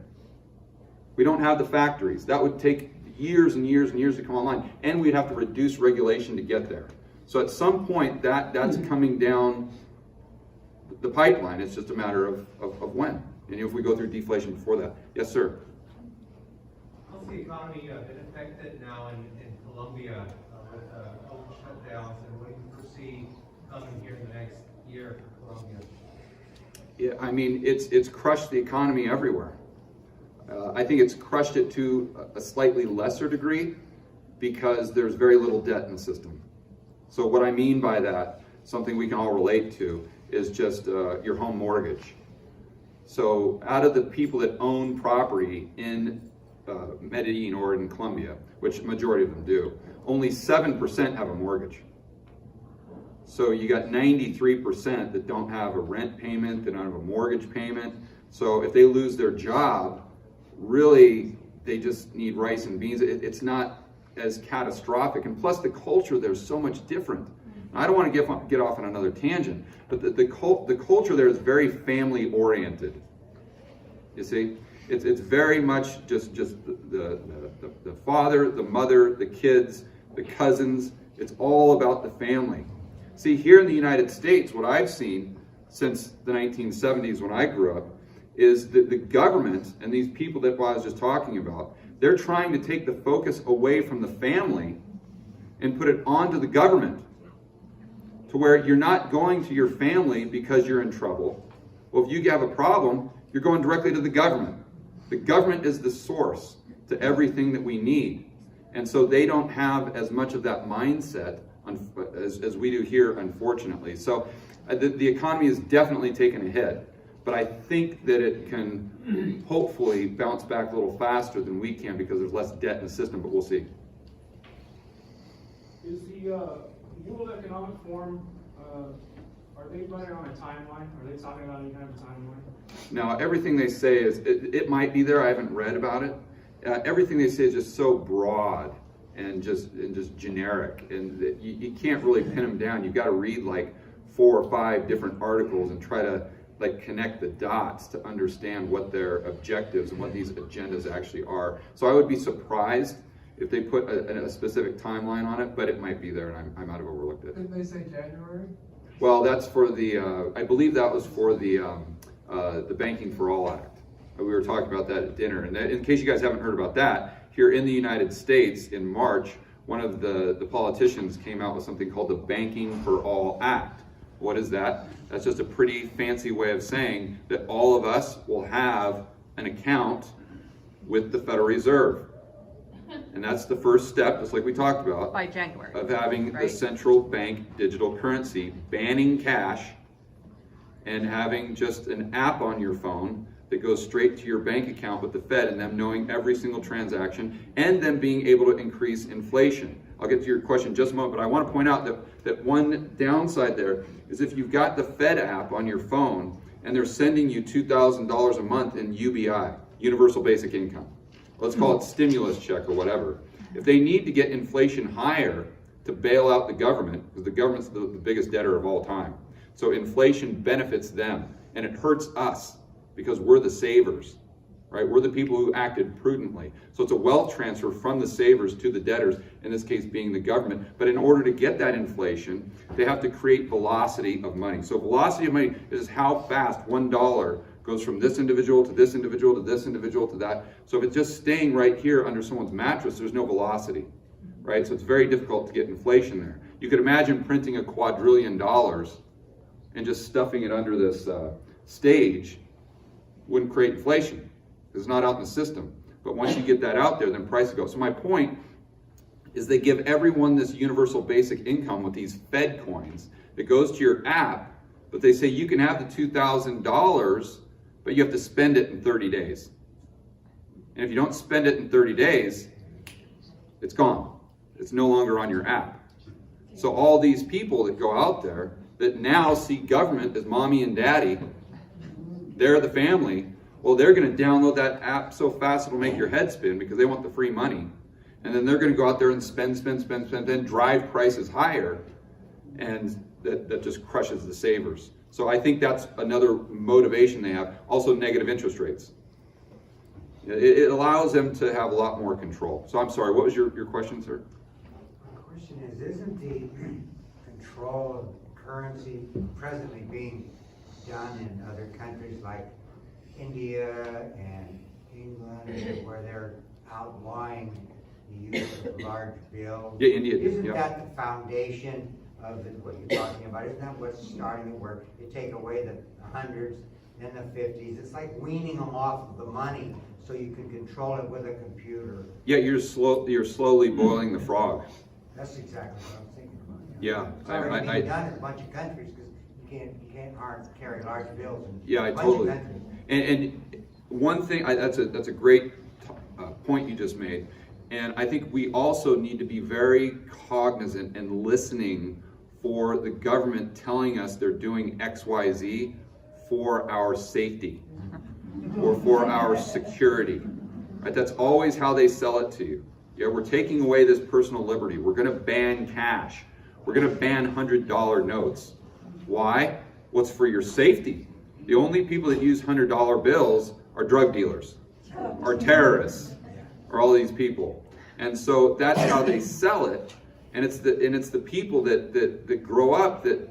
We don't have the factories. That would take years and years and years to come online. And we'd have to reduce regulation to get there. So at some point, that's coming down the pipeline. It's just a matter of when. And if we go through deflation before that. Yes, sir? How's the economy been affected now in Colombia with all the shutdowns, and what do you foresee coming here in the next year for Colombia? Yeah, I mean, it's crushed the economy everywhere. I think it's crushed it to a slightly lesser degree because there's very little debt in the system. So what I mean by that, something we can all relate to, is just your home mortgage. So out of the people that own property in Medellin or in Colombia, which majority of them do, only 7% have a mortgage. So you got 93% that don't have a rent payment, that don't have a mortgage payment. So if they lose their job, really they just need rice and beans. It's not as catastrophic, and plus the culture there's so much different. I don't want to get off on another tangent, but the culture there is very family oriented. You see, it's very much just the father, the mother, the kids, the cousins. It's all about the family. See, here in the United States, what I've seen since the 1970s when I grew up is that the government and these people that I was just talking about, they're trying to take the focus away from the family and put it onto the government, to where you're not going to your family because you're in trouble. Well, if you have a problem, you're going directly to the government. The government is the source to everything that we need. And so they don't have as much of that mindset as we do here, unfortunately. So the economy is definitely taken a hit. But I think that it can hopefully bounce back a little faster than we can because there's less debt in the system, but we'll see. Is the World Economic Forum, are they running on a timeline? Are they talking about any kind of a timeline? Now, everything they say is, it might be there, I haven't read about it. Everything they say is just so broad and just generic, and that you can't really pin them down. You've got to read like 4 or 5 different articles and try to like connect the dots to understand what their objectives and what these agendas actually are. So I would be surprised if they put a specific timeline on it, but it might be there, and I might have overlooked it. Didn't they say January? Well, that's for the, I believe that was for the Banking for All Act. We were talking about that at dinner. And in case you guys haven't heard about that, here in the United States in March, one of the politicians came out with something called the Banking for All Act. What is that? That's just a pretty fancy way of saying that all of us will have an account with the Federal Reserve. And that's the first step, just like we talked about, by January, of having right? the central bank digital currency, banning cash, and having just an app on your phone that goes straight to your bank account with the Fed, and them knowing every single transaction, and them being able to increase inflation. I'll get to your question in just a moment, but I want to point out that one downside there is if you've got the Fed app on your phone and they're sending you $2,000 a month in UBI, Universal Basic Income, let's call it stimulus check or whatever. If they need to get inflation higher to bail out the government, because the government's the biggest debtor of all time, so inflation benefits them, and it hurts us because we're the savers, right? We're the people who acted prudently. So it's a wealth transfer from the savers to the debtors, in this case being the government. But in order to get that inflation, they have to create velocity of money. So velocity of money is how fast $1 goes from this individual to this individual to this individual to that. So if it's just staying right here under someone's mattress, there's no velocity, right? So it's very difficult to get inflation there. You could imagine printing $1 quadrillion and just stuffing it under this stage wouldn't create inflation because it's not out in the system. But once you get that out there, then prices go. So my point is they give everyone this universal basic income with these Fed coins that goes to your app, but they say you can have the $2,000, but you have to spend it in 30 days. And if you don't spend it in 30 days, it's gone. It's no longer on your app. So all these people that go out there that now see government as mommy and daddy, they're the family, well, they're going to download that app so fast it'll make your head spin because they want the free money. And then they're going to go out there and spend, then drive prices higher, and that just crushes the savers. So I think that's another motivation they have. Also, negative interest rates. It allows them to have a lot more control. So I'm sorry, what was your question, sir? The question is, isn't the control of currency presently being done in other countries like India and England, where they're outlawing the use of large bills? Yeah, India. Isn't that the foundation of what you're talking about? Isn't that what's starting it, where you take away the hundreds, then the 50s? It's like weaning them off of the money so you can control it with a computer. Yeah, you're slowly boiling the frog. That's exactly what I'm thinking about. Yeah, It's already being done in a bunch of countries because you can't carry large bills in I a bunch totally. of countries. And one thing, that's a great point you just made. And I think we also need to be very cognizant and listening for the government telling us they're doing X, Y, Z for our safety or for our security. Right? That's always how they sell it to you. Yeah, we're taking away this personal liberty. We're going to ban cash. We're going to ban $100 notes. Why? What's for your safety? The only people that use $100 bills are drug dealers, are terrorists, are all these people. And so that's how they sell it. And it's the people that grow up that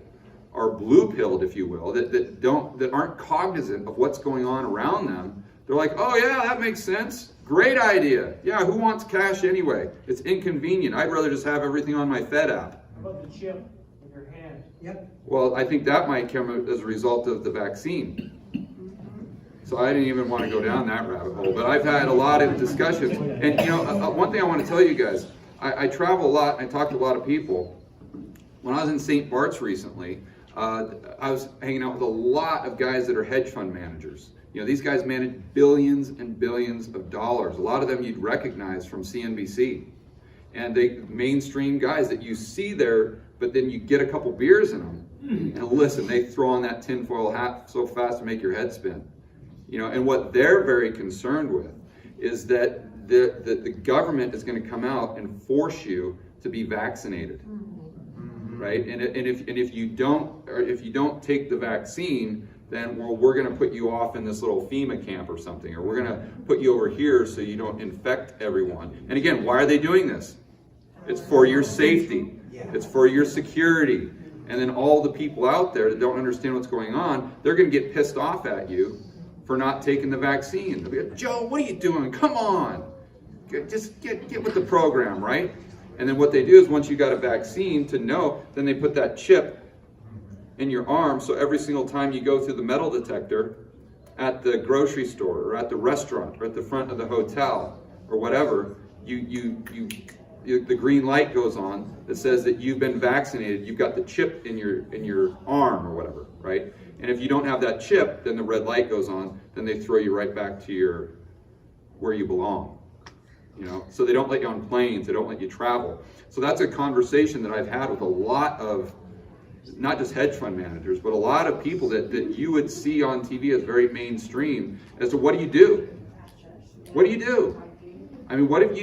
are blue-pilled, if you will, that aren't cognizant of what's going on around them. They're like, oh yeah, that makes sense. Great idea. Yeah, who wants cash anyway? It's inconvenient. I'd rather just have everything on my Fed app. How about the chip in your hand? Yep. Well, I think that might come as a result of the vaccine. So I didn't even want to go down that rabbit hole, but I've had a lot of discussions. And you know, one thing I want to tell you guys, I travel a lot, I talk to a lot of people. When I was in St. Bart's recently, I was hanging out with a lot of guys that are hedge fund managers. You know, these guys manage billions and billions of dollars. A lot of them you'd recognize from CNBC. And they mainstream guys that you see there, but then you get a couple beers in them. And listen, they throw on that tinfoil hat so fast to make your head spin. You know, and what they're very concerned with is that the government is going to come out and force you to be vaccinated. Right? And if you don't take the vaccine, then we're going to put you off in this little FEMA camp or something, or we're going to put you over here so you don't infect everyone. And again, why are they doing this? It's for your safety. It's for your security. And then all the people out there that don't understand what's going on, they're going to get pissed off at you for not taking the vaccine. They'll be like, Joe, what are you doing? Come on. Just get with the program, right? And then what they do is once you got a vaccine to know, then they put that chip in your arm, so every single time you go through the metal detector at the grocery store or at the restaurant or at the front of the hotel or whatever, the green light goes on that says that you've been vaccinated. You've got the chip in your arm or whatever, right? And if you don't have that chip, then the red light goes on. Then they throw you right back to where you belong. You know, so they don't let you on planes. They don't let you travel. So that's a conversation that I've had with a lot of, not just hedge fund managers, but a lot of people that you would see on TV as very mainstream as to what do you do? What do you do? I mean, what if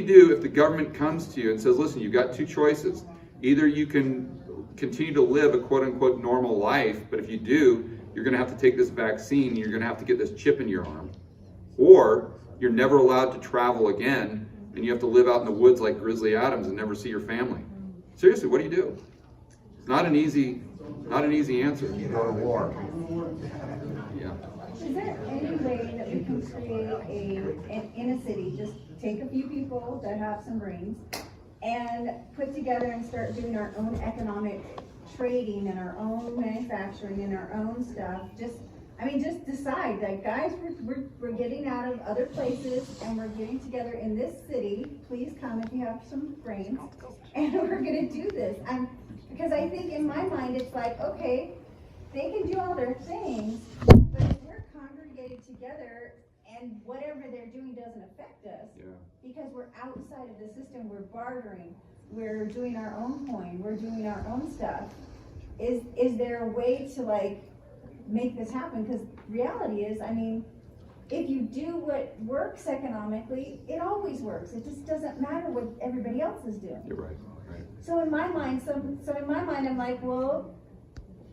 the government comes to you and says, listen, you've got two choices. Either you can continue to live a quote unquote normal life, but if you do, you're going to have to take this vaccine, and you're going to have to get this chip in your arm. Or you're never allowed to travel again, and you have to live out in the woods like Grizzly Adams and never see your family. Seriously, what do you do? It's not an easy answer. You go to war. Yeah. Is there any way that we can create in a city, just take a few people that have some brains and put together and start doing our own economic trading and our own manufacturing and our own stuff? Just decide that, guys, we're getting out of other places and we're getting together in this city. Please come if you have some brains, and we're gonna do this. Because I think in my mind it's like, okay, they can do all their things, but if we're congregated together and whatever they're doing doesn't affect us, because we're outside of the system, we're bartering, we're doing our own coin, we're doing our own stuff. Is there a way to like make this happen? Because reality is, I mean, if you do what works economically, it always works. It just doesn't matter what everybody else is doing. You're right. So in my mind, I'm like, well,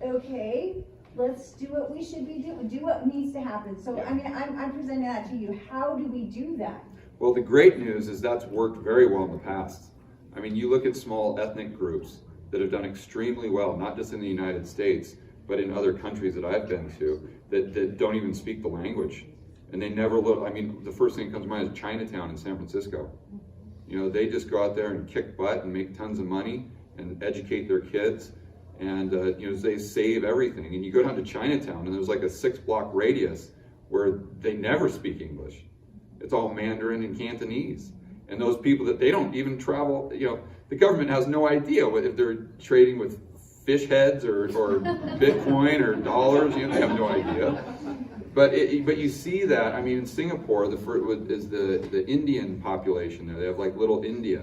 okay, let's do what we should be doing, do what needs to happen. So I mean, I'm presenting that to you. How do we do that? Well, the great news is that's worked very well in the past. I mean, you look at small ethnic groups that have done extremely well, not just in the United States, but in other countries that I've been to, that don't even speak the language. And they never look, I mean, the first thing that comes to mind is Chinatown in San Francisco. You know, they just go out there and kick butt and make tons of money and educate their kids. And, you know, they save everything. And you go down to Chinatown and there's like a 6-block radius where they never speak English. It's all Mandarin and Cantonese. And those people that they don't even travel, you know, the government has no idea if they're trading with fish heads or Bitcoin or dollars. You know, they have no idea. But you see that, I mean, in Singapore, is the Indian population there. They have like little India.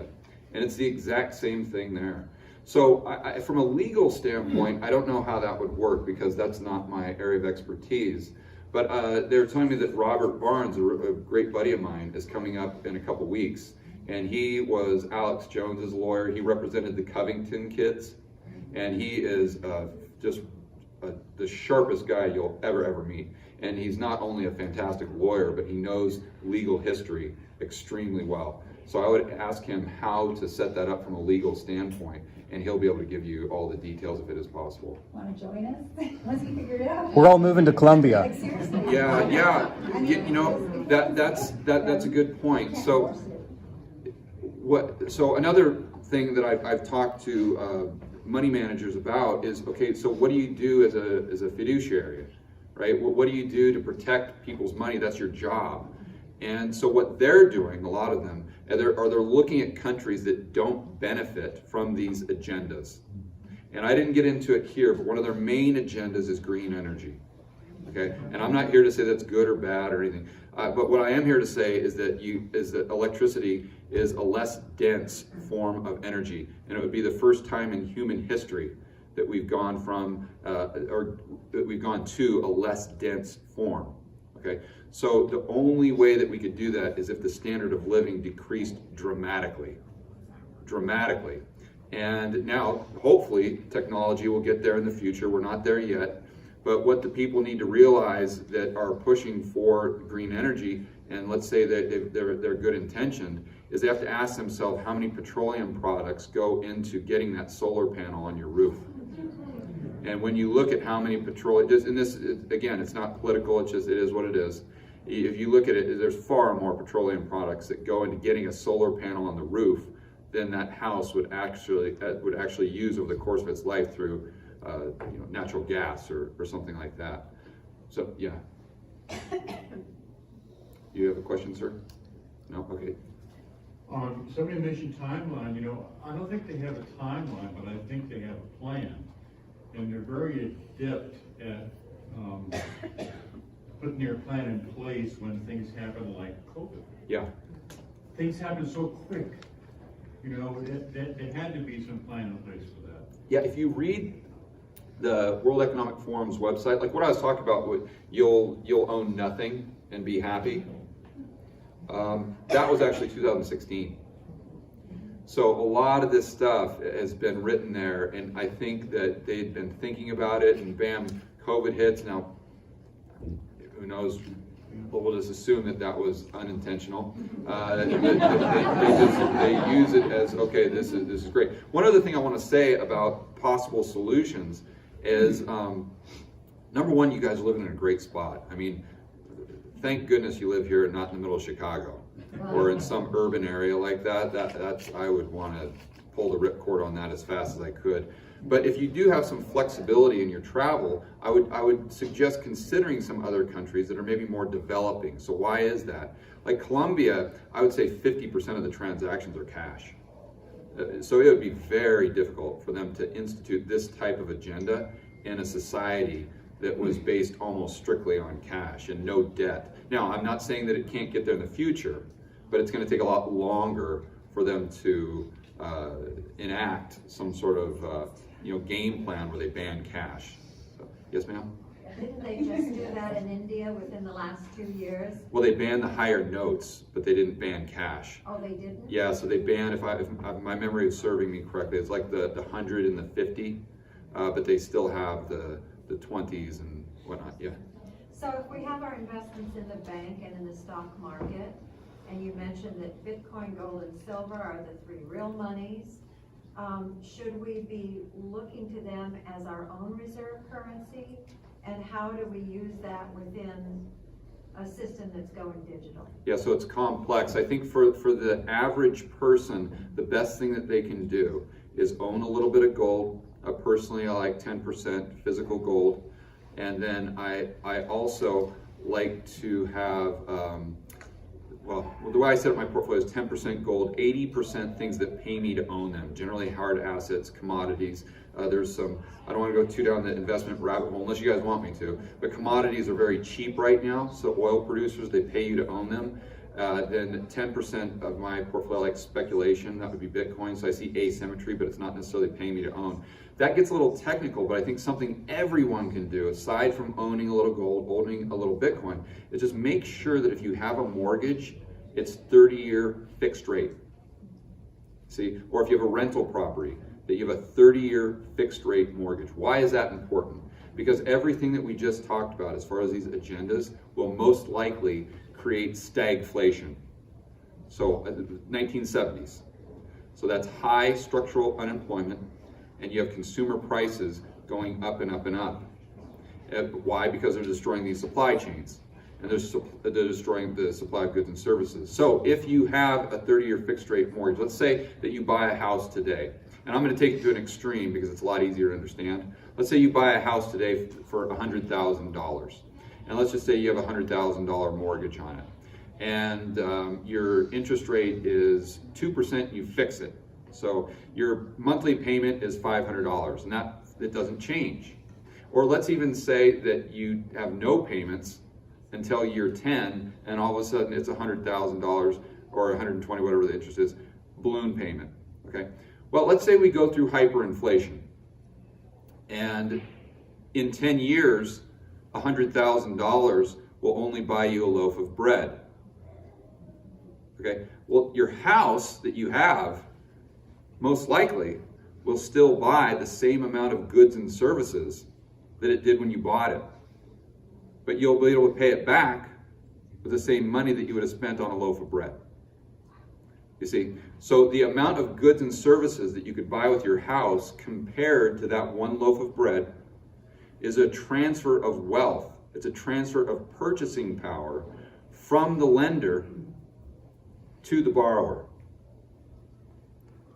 And it's the exact same thing there. So from a legal standpoint, I don't know how that would work because that's not my area of expertise. But they were telling me that Robert Barnes, a great buddy of mine, is coming up in a couple weeks. And he was Alex Jones's lawyer. He represented the Covington kids. And he is just the sharpest guy you'll ever meet. And he's not only a fantastic lawyer, but he knows legal history extremely well. So I would ask him how to set that up from a legal standpoint, and he'll be able to give you all the details if it is possible. Want to join us? Once you figure it out. We're all moving to Colombia. Like, seriously? Yeah. You know, that's a good point. So another thing that I've talked to money managers about is, okay, so what do you do as a fiduciary, right? What do you do to protect people's money? That's your job. And so what they're doing, a lot of them, they're looking at countries that don't benefit from these agendas. And I didn't get into it here, but one of their main agendas is green energy. Okay, and I'm not here to say that's good or bad or anything. But what I am here to say is that electricity is a less dense form of energy, and it would be the first time in human history that we've gone from or that we've gone to a less dense form. Okay, so the only way that we could do that is if the standard of living decreased dramatically. And now, hopefully, technology will get there in the future. We're not there yet. But what the people need to realize that are pushing for green energy, and let's say that they're good intentioned, is they have to ask themselves how many petroleum products go into getting that solar panel on your roof. And when you look at how many petroleum, and this, again, it's not political, it is what it is. If you look at it, there's far more petroleum products that go into getting a solar panel on the roof than that house would actually use over the course of its life through natural gas or something like that. So, yeah. You have a question, sir? No? Okay. On somebody mentioned timeline, I don't think they have a timeline, but I think they have a plan. And they're very adept at putting their plan in place when things happen like COVID. Yeah. Things happen so quick. There had to be some plan in place for that. Yeah, if you read the World Economic Forum's website, like what I was talking about, you'll own nothing and be happy. That was actually 2016. So a lot of this stuff has been written there, and I think that they'd been thinking about it, and bam, COVID hits. Now, who knows? But we'll just assume that was unintentional. They use it as, okay, this is great. One other thing I want to say about possible solutions is, number one, you guys are living in a great spot. I mean, thank goodness you live here and not in the middle of Chicago or in some urban area like that. That's I would want to pull the ripcord on that as fast as I could. But if you do have some flexibility in your travel, I would suggest considering some other countries that are maybe more developing. So why is that? Like Colombia, I would say 50% of the transactions are cash. So it would be very difficult for them to institute this type of agenda in a society that was based almost strictly on cash and no debt. Now, I'm not saying that it can't get there in the future, but it's going to take a lot longer for them to enact some sort of game plan where they ban cash. So, yes, ma'am? Didn't they just do that in India within the last 2 years? Well, they banned the higher notes, but they didn't ban cash. Oh, they didn't? Yeah, so they banned, if my memory is serving me correctly, it's like the 100 and the 50, but they still have the 20s and whatnot, yeah. So if we have our investments in the bank and in the stock market, and you mentioned that Bitcoin, gold, and silver are the three real monies, should we be looking to them as our own reserve currency? And how do we use that within a system that's going digital? Yeah, so it's complex. I think for the average person, the best thing that they can do is own a little bit of gold. Personally, I like 10% physical gold. And then I also like to have, the way I set up my portfolio is 10% gold, 80% things that pay me to own them, generally hard assets, commodities. There's some, I don't want to go too down the investment rabbit hole unless you guys want me to, but commodities are very cheap right now, so oil producers, they pay you to own them. Then 10% of my portfolio, like speculation, that would be Bitcoin, so I see asymmetry, but it's not necessarily paying me to own. that gets a little technical, but I think something everyone can do, aside from owning a little gold, owning a little Bitcoin, is just make sure that if you have a mortgage, it's 30-year fixed rate. See, or if you have a rental property, that you have a 30-year fixed rate mortgage. Why is that important? Because everything that we just talked about as far as these agendas will most likely create stagflation. So 1970s. So that's high structural unemployment, and you have consumer prices going up and up and up. Why? Because they're destroying these supply chains, and they're destroying the supply of goods and services. So if you have a 30-year fixed rate mortgage, let's say that you buy a house today, and I'm going to take it to an extreme because it's a lot easier to understand. Let's say you buy a house today for $100,000, and let's just say you have a $100,000 mortgage on it, and your interest rate is 2%, you fix it. So your monthly payment is $500, and it doesn't change. Or let's even say that you have no payments until year 10, and all of a sudden it's $100,000 or $120, whatever the interest is, balloon payment, okay? Well, let's say we go through hyperinflation, and in 10 years, $100,000 will only buy you a loaf of bread, okay? Well, your house that you have, most likely, will still buy the same amount of goods and services that it did when you bought it. But you'll be able to pay it back with the same money that you would have spent on a loaf of bread. You see, so the amount of goods and services that you could buy with your house compared to that one loaf of bread is a transfer of wealth. It's a transfer of purchasing power from the lender to the borrower.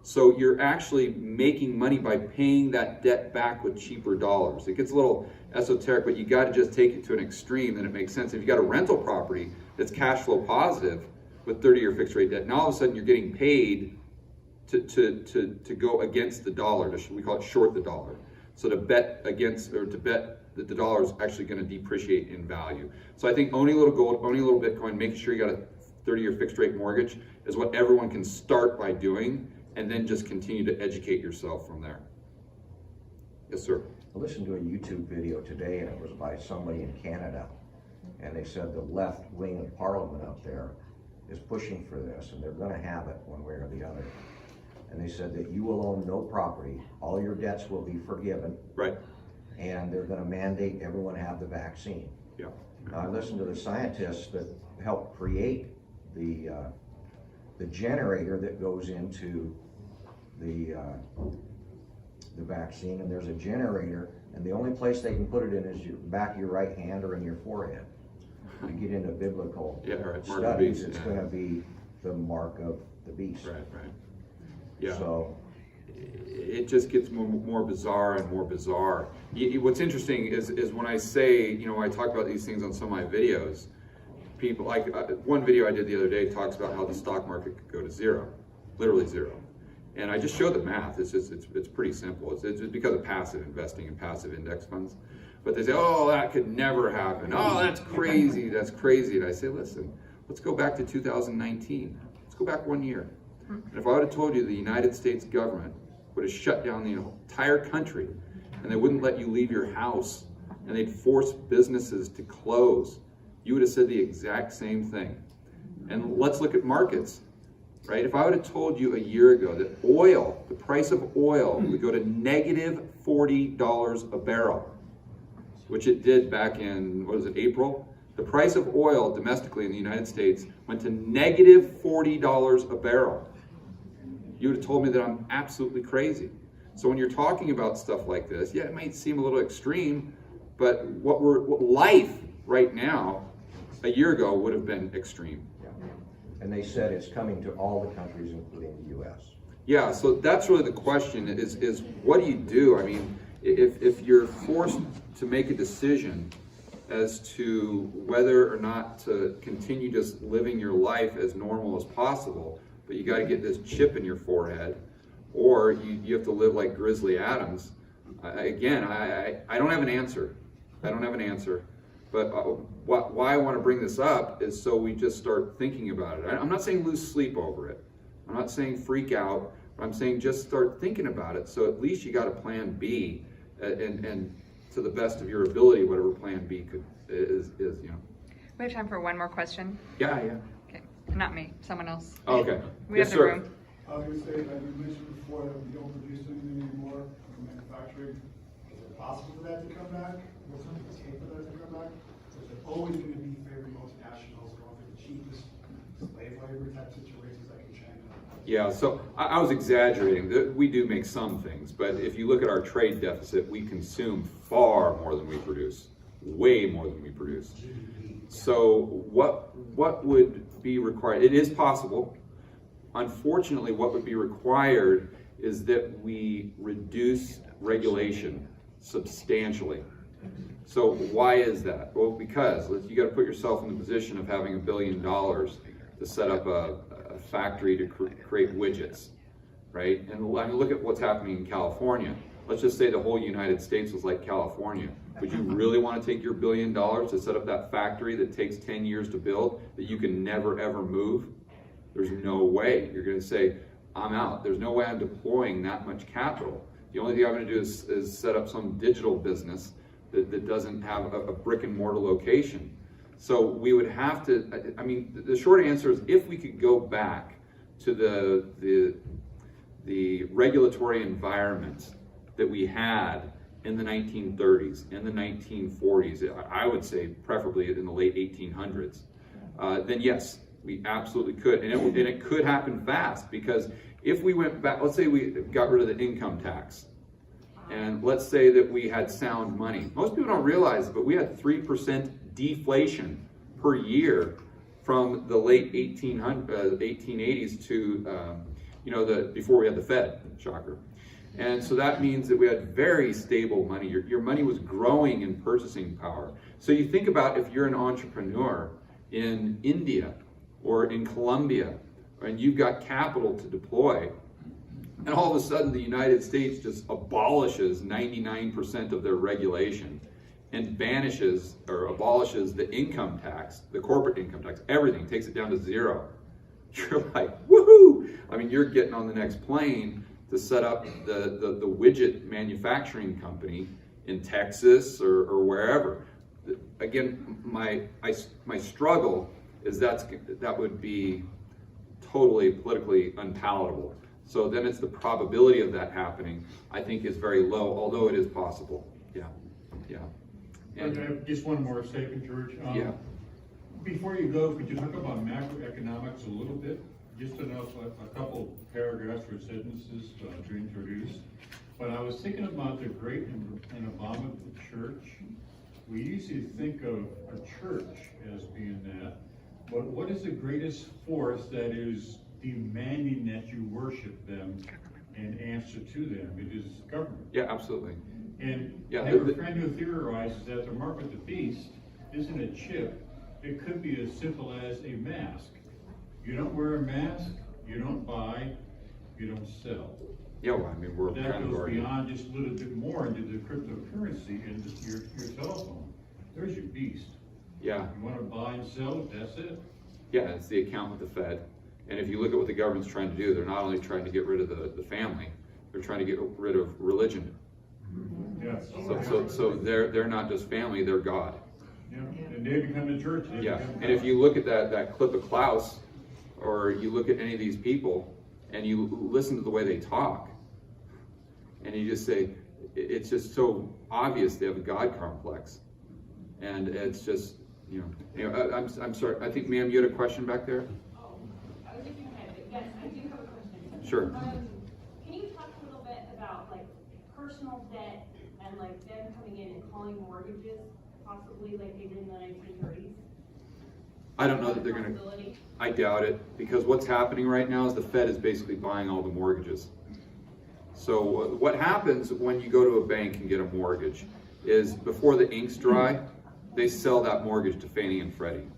So you're actually making money by paying that debt back with cheaper dollars. It gets a little esoteric, but you got to just take it to an extreme, then it makes sense. If you got a rental property that's cash flow positive with 30-year fixed rate debt, now all of a sudden you're getting paid to go against the dollar. We call it short the dollar. So to bet against, or to bet that the dollar is actually going to depreciate in value. So I think owning a little gold, owning a little Bitcoin, making sure you got a 30-year fixed rate mortgage is what everyone can start by doing, and then just continue to educate yourself from there. Yes, sir. I listened to a YouTube video today, and it was by somebody in Canada, and they said the left wing of Parliament up there is pushing for this, and they're going to have it one way or the other. And they said that you will own no property, all your debts will be forgiven, right? And they're going to mandate everyone have the vaccine. Yeah. Now, I listened to the scientists that helped create the generator that goes into the vaccine, and there's a generator, and the only place they can put it in is your back of your right hand or in your forehead. To get into biblical studies, it's going to be the mark of the beast. Right. Yeah. So it just gets more bizarre and more bizarre. What's interesting is when I say, when I talk about these things on some of my videos, people like one video I did the other day talks about how the stock market could go to zero, literally zero. And I just show the math. It's pretty simple. It's because of passive investing and passive index funds. But they say, oh, that could never happen. Oh, that's crazy. That's crazy. And I say, listen, let's go back to 2019. Let's go back 1 year. And if I would have told you the United States government would have shut down the entire country, and they wouldn't let you leave your house, and they'd force businesses to close, you would have said the exact same thing. And let's look at markets. Right? If I would have told you a year ago that oil, the price of oil, would go to negative $40 a barrel, which it did back in, April? The price of oil domestically in the United States went to negative $40 a barrel. You would have told me that I'm absolutely crazy. So when you're talking about stuff like this, yeah, it might seem a little extreme, but what life right now, a year ago, would have been extreme. and they said it's coming to all the countries, including the U.S. Yeah, so that's really the question is what do you do? I mean, if you're forced to make a decision as to whether or not to continue just living your life as normal as possible, but you got to get this chip in your forehead, or you have to live like Grizzly Adams. Again, I don't have an answer. I don't have an answer. But why I want to bring this up is so we just start thinking about it. I'm not saying lose sleep over it. I'm not saying freak out. But I'm saying just start thinking about it, so at least you got a plan B, and to the best of your ability, whatever plan B is, you know. We have time for one more question. Yeah. Okay, not me, someone else. Oh, okay. We Yes, have the sir. room. I was going to say that you mentioned before that we don't produce anything anymore from manufacturing. Is it possible for that to come back? Will something take for that to come back? Or is it always going to be favoring multinationals going for the cheapest slave labor type situations like in China? Yeah, so I was exaggerating. We do make some things, but if you look at our trade deficit, we consume far more than we produce, way more than we produce. So what would be required? It is possible. Unfortunately, what would be required is that we reduce regulation substantially. So why is that? Well, because you got to put yourself in the position of having $1 billion to set up a factory to create widgets, right? And look at what's happening in California. Let's just say the whole United States was like California. Would you really want to take your $1 billion to set up that factory that takes 10 years to build, that you can never ever move? There's no way. You're going to say, I'm out. There's no way I'm deploying that much capital. The only thing I'm going to do is set up some digital business that doesn't have a brick and mortar location. So we would have to, I mean, the short answer is if we could go back to the regulatory environment that we had in the 1930s, in the 1940s, I would say preferably in the late 1800s, then yes, we absolutely could. And it could happen fast, because if we went back, let's say we got rid of the income tax, and let's say that we had sound money. Most people don't realize it, but we had 3% deflation per year from the late 1880s to, before we had the Fed, shocker. And so that means that we had very stable money. Your money was growing in purchasing power. So you think about if you're an entrepreneur in India or in Colombia, and you've got capital to deploy, and all of a sudden the United States just abolishes 99% of their regulation and banishes or abolishes the income tax, the corporate income tax, everything, takes it down to zero. You're like, woohoo! I mean, you're getting on the next plane to set up the widget manufacturing company in Texas or wherever. Again, my struggle is that would be totally politically unpalatable. So then it's the probability of that happening, I think, is very low, although it is possible. Yeah. And, I have just one more statement, George. Yeah. Before you go, could you talk about macroeconomics a little bit? Just enough, a couple paragraphs or sentences to introduce. But I was thinking about the great and abominable church. We usually think of a church as being that, but what is the greatest force that is demanding that you worship them and answer to them? It is government. Yeah, absolutely. And yeah, they were trying to theorize that the mark of the beast isn't a chip. It could be as simple as a mask. You don't wear a mask, you don't buy, you don't sell. Yeah, well, I mean, we're that kind of goes beyond just a little bit more into the cryptocurrency and your telephone. There's your beast. Yeah. You want to buy and sell it, that's it. Yeah, it's the account with the Fed. And if you look at what the government's trying to do, they're not only trying to get rid of the family, they're trying to get rid of religion. Yes. So they're not just family, they're God. Yeah. And they become the church. Yeah. And if you look at that clip of Klaus, or you look at any of these people, and you listen to the way they talk, and you just say, it's just so obvious they have a God complex. And it's just, I'm sorry, I think, ma'am, you had a question back there? Oh, I was thinking ahead, but yes, I do have a question. Sure. Can you talk a little bit about like personal debt and like them coming in and calling mortgages, possibly like they did in the 1930s? I don't know that they're going to, I doubt it, because what's happening right now is the Fed is basically buying all the mortgages. So what happens when you go to a bank and get a mortgage is before the ink's dry, they sell that mortgage to Fannie and Freddie,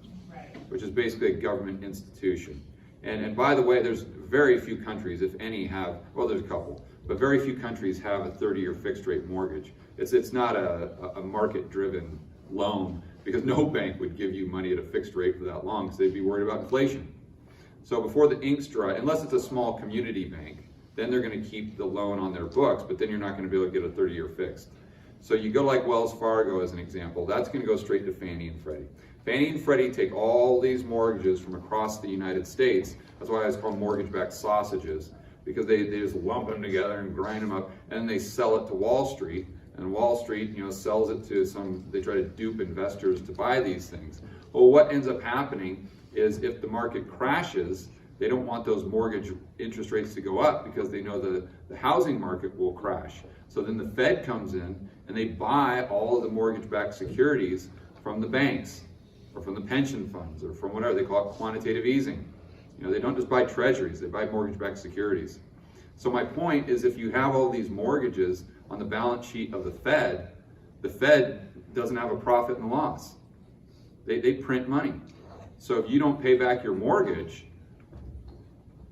which is basically a government institution. And by the way, there's very few countries, if any, have, well, there's a couple, but very few countries have a 30-year fixed rate mortgage. It's not a market-driven loan, because no bank would give you money at a fixed rate for that long, because they'd be worried about inflation. So before the ink's dry, unless it's a small community bank, then they're going to keep the loan on their books, but then you're not going to be able to get a 30-year fixed. So you go like Wells Fargo as an example, that's going to go straight to Fannie and Freddie. Fannie and Freddie take all these mortgages from across the United States. That's why it's called mortgage-backed sausages, because they just lump them together and grind them up, and they sell it to Wall Street, and Wall Street, sells it to they try to dupe investors to buy these things. Well, what ends up happening is if the market crashes, they don't want those mortgage interest rates to go up because they know the housing market will crash. So then the Fed comes in and they buy all of the mortgage-backed securities from the banks or from the pension funds or from whatever. They call it quantitative easing. They don't just buy treasuries, they buy mortgage-backed securities. So my point is, if you have all these mortgages on the balance sheet of the Fed doesn't have a profit and loss. They print money. So if you don't pay back your mortgage,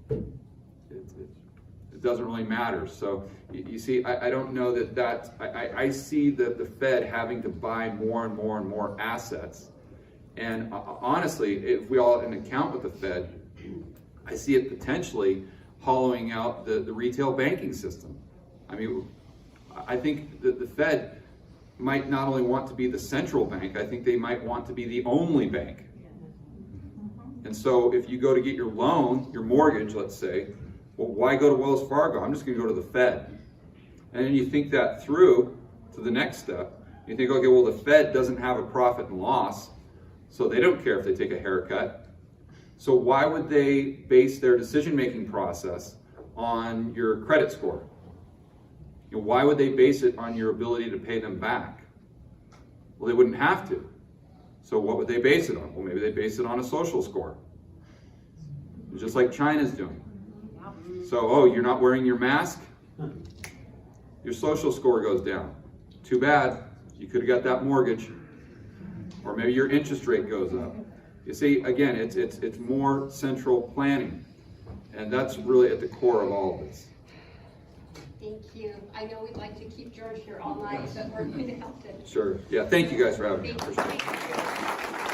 it doesn't really matter. So you see, I don't know I see the Fed having to buy more and more and more assets. And honestly, if we all have an account with the Fed, I see it potentially hollowing out the retail banking system. I mean, I think that the Fed might not only want to be the central bank, I think they might want to be the only bank. And so if you go to get your loan, your mortgage, let's say, well, why go to Wells Fargo? I'm just going to go to the Fed. And then you think that through to the next step. You think, okay, well, the Fed doesn't have a profit and loss, so they don't care if they take a haircut. So why would they base their decision-making process on your credit score? Why would they base it on your ability to pay them back? Well, they wouldn't have to. So what would they base it on? Well, maybe they base it on a social score, just like China's doing. So, oh, you're not wearing your mask? Your social score goes down. Too bad. You could have got that mortgage. Or maybe your interest rate goes up. You see, again, it's more central planning. And that's really at the core of all of this. Thank you. I know we'd like to keep George here all night, but we're going to have to. Sure. Yeah, thank you guys for having me. Thank you.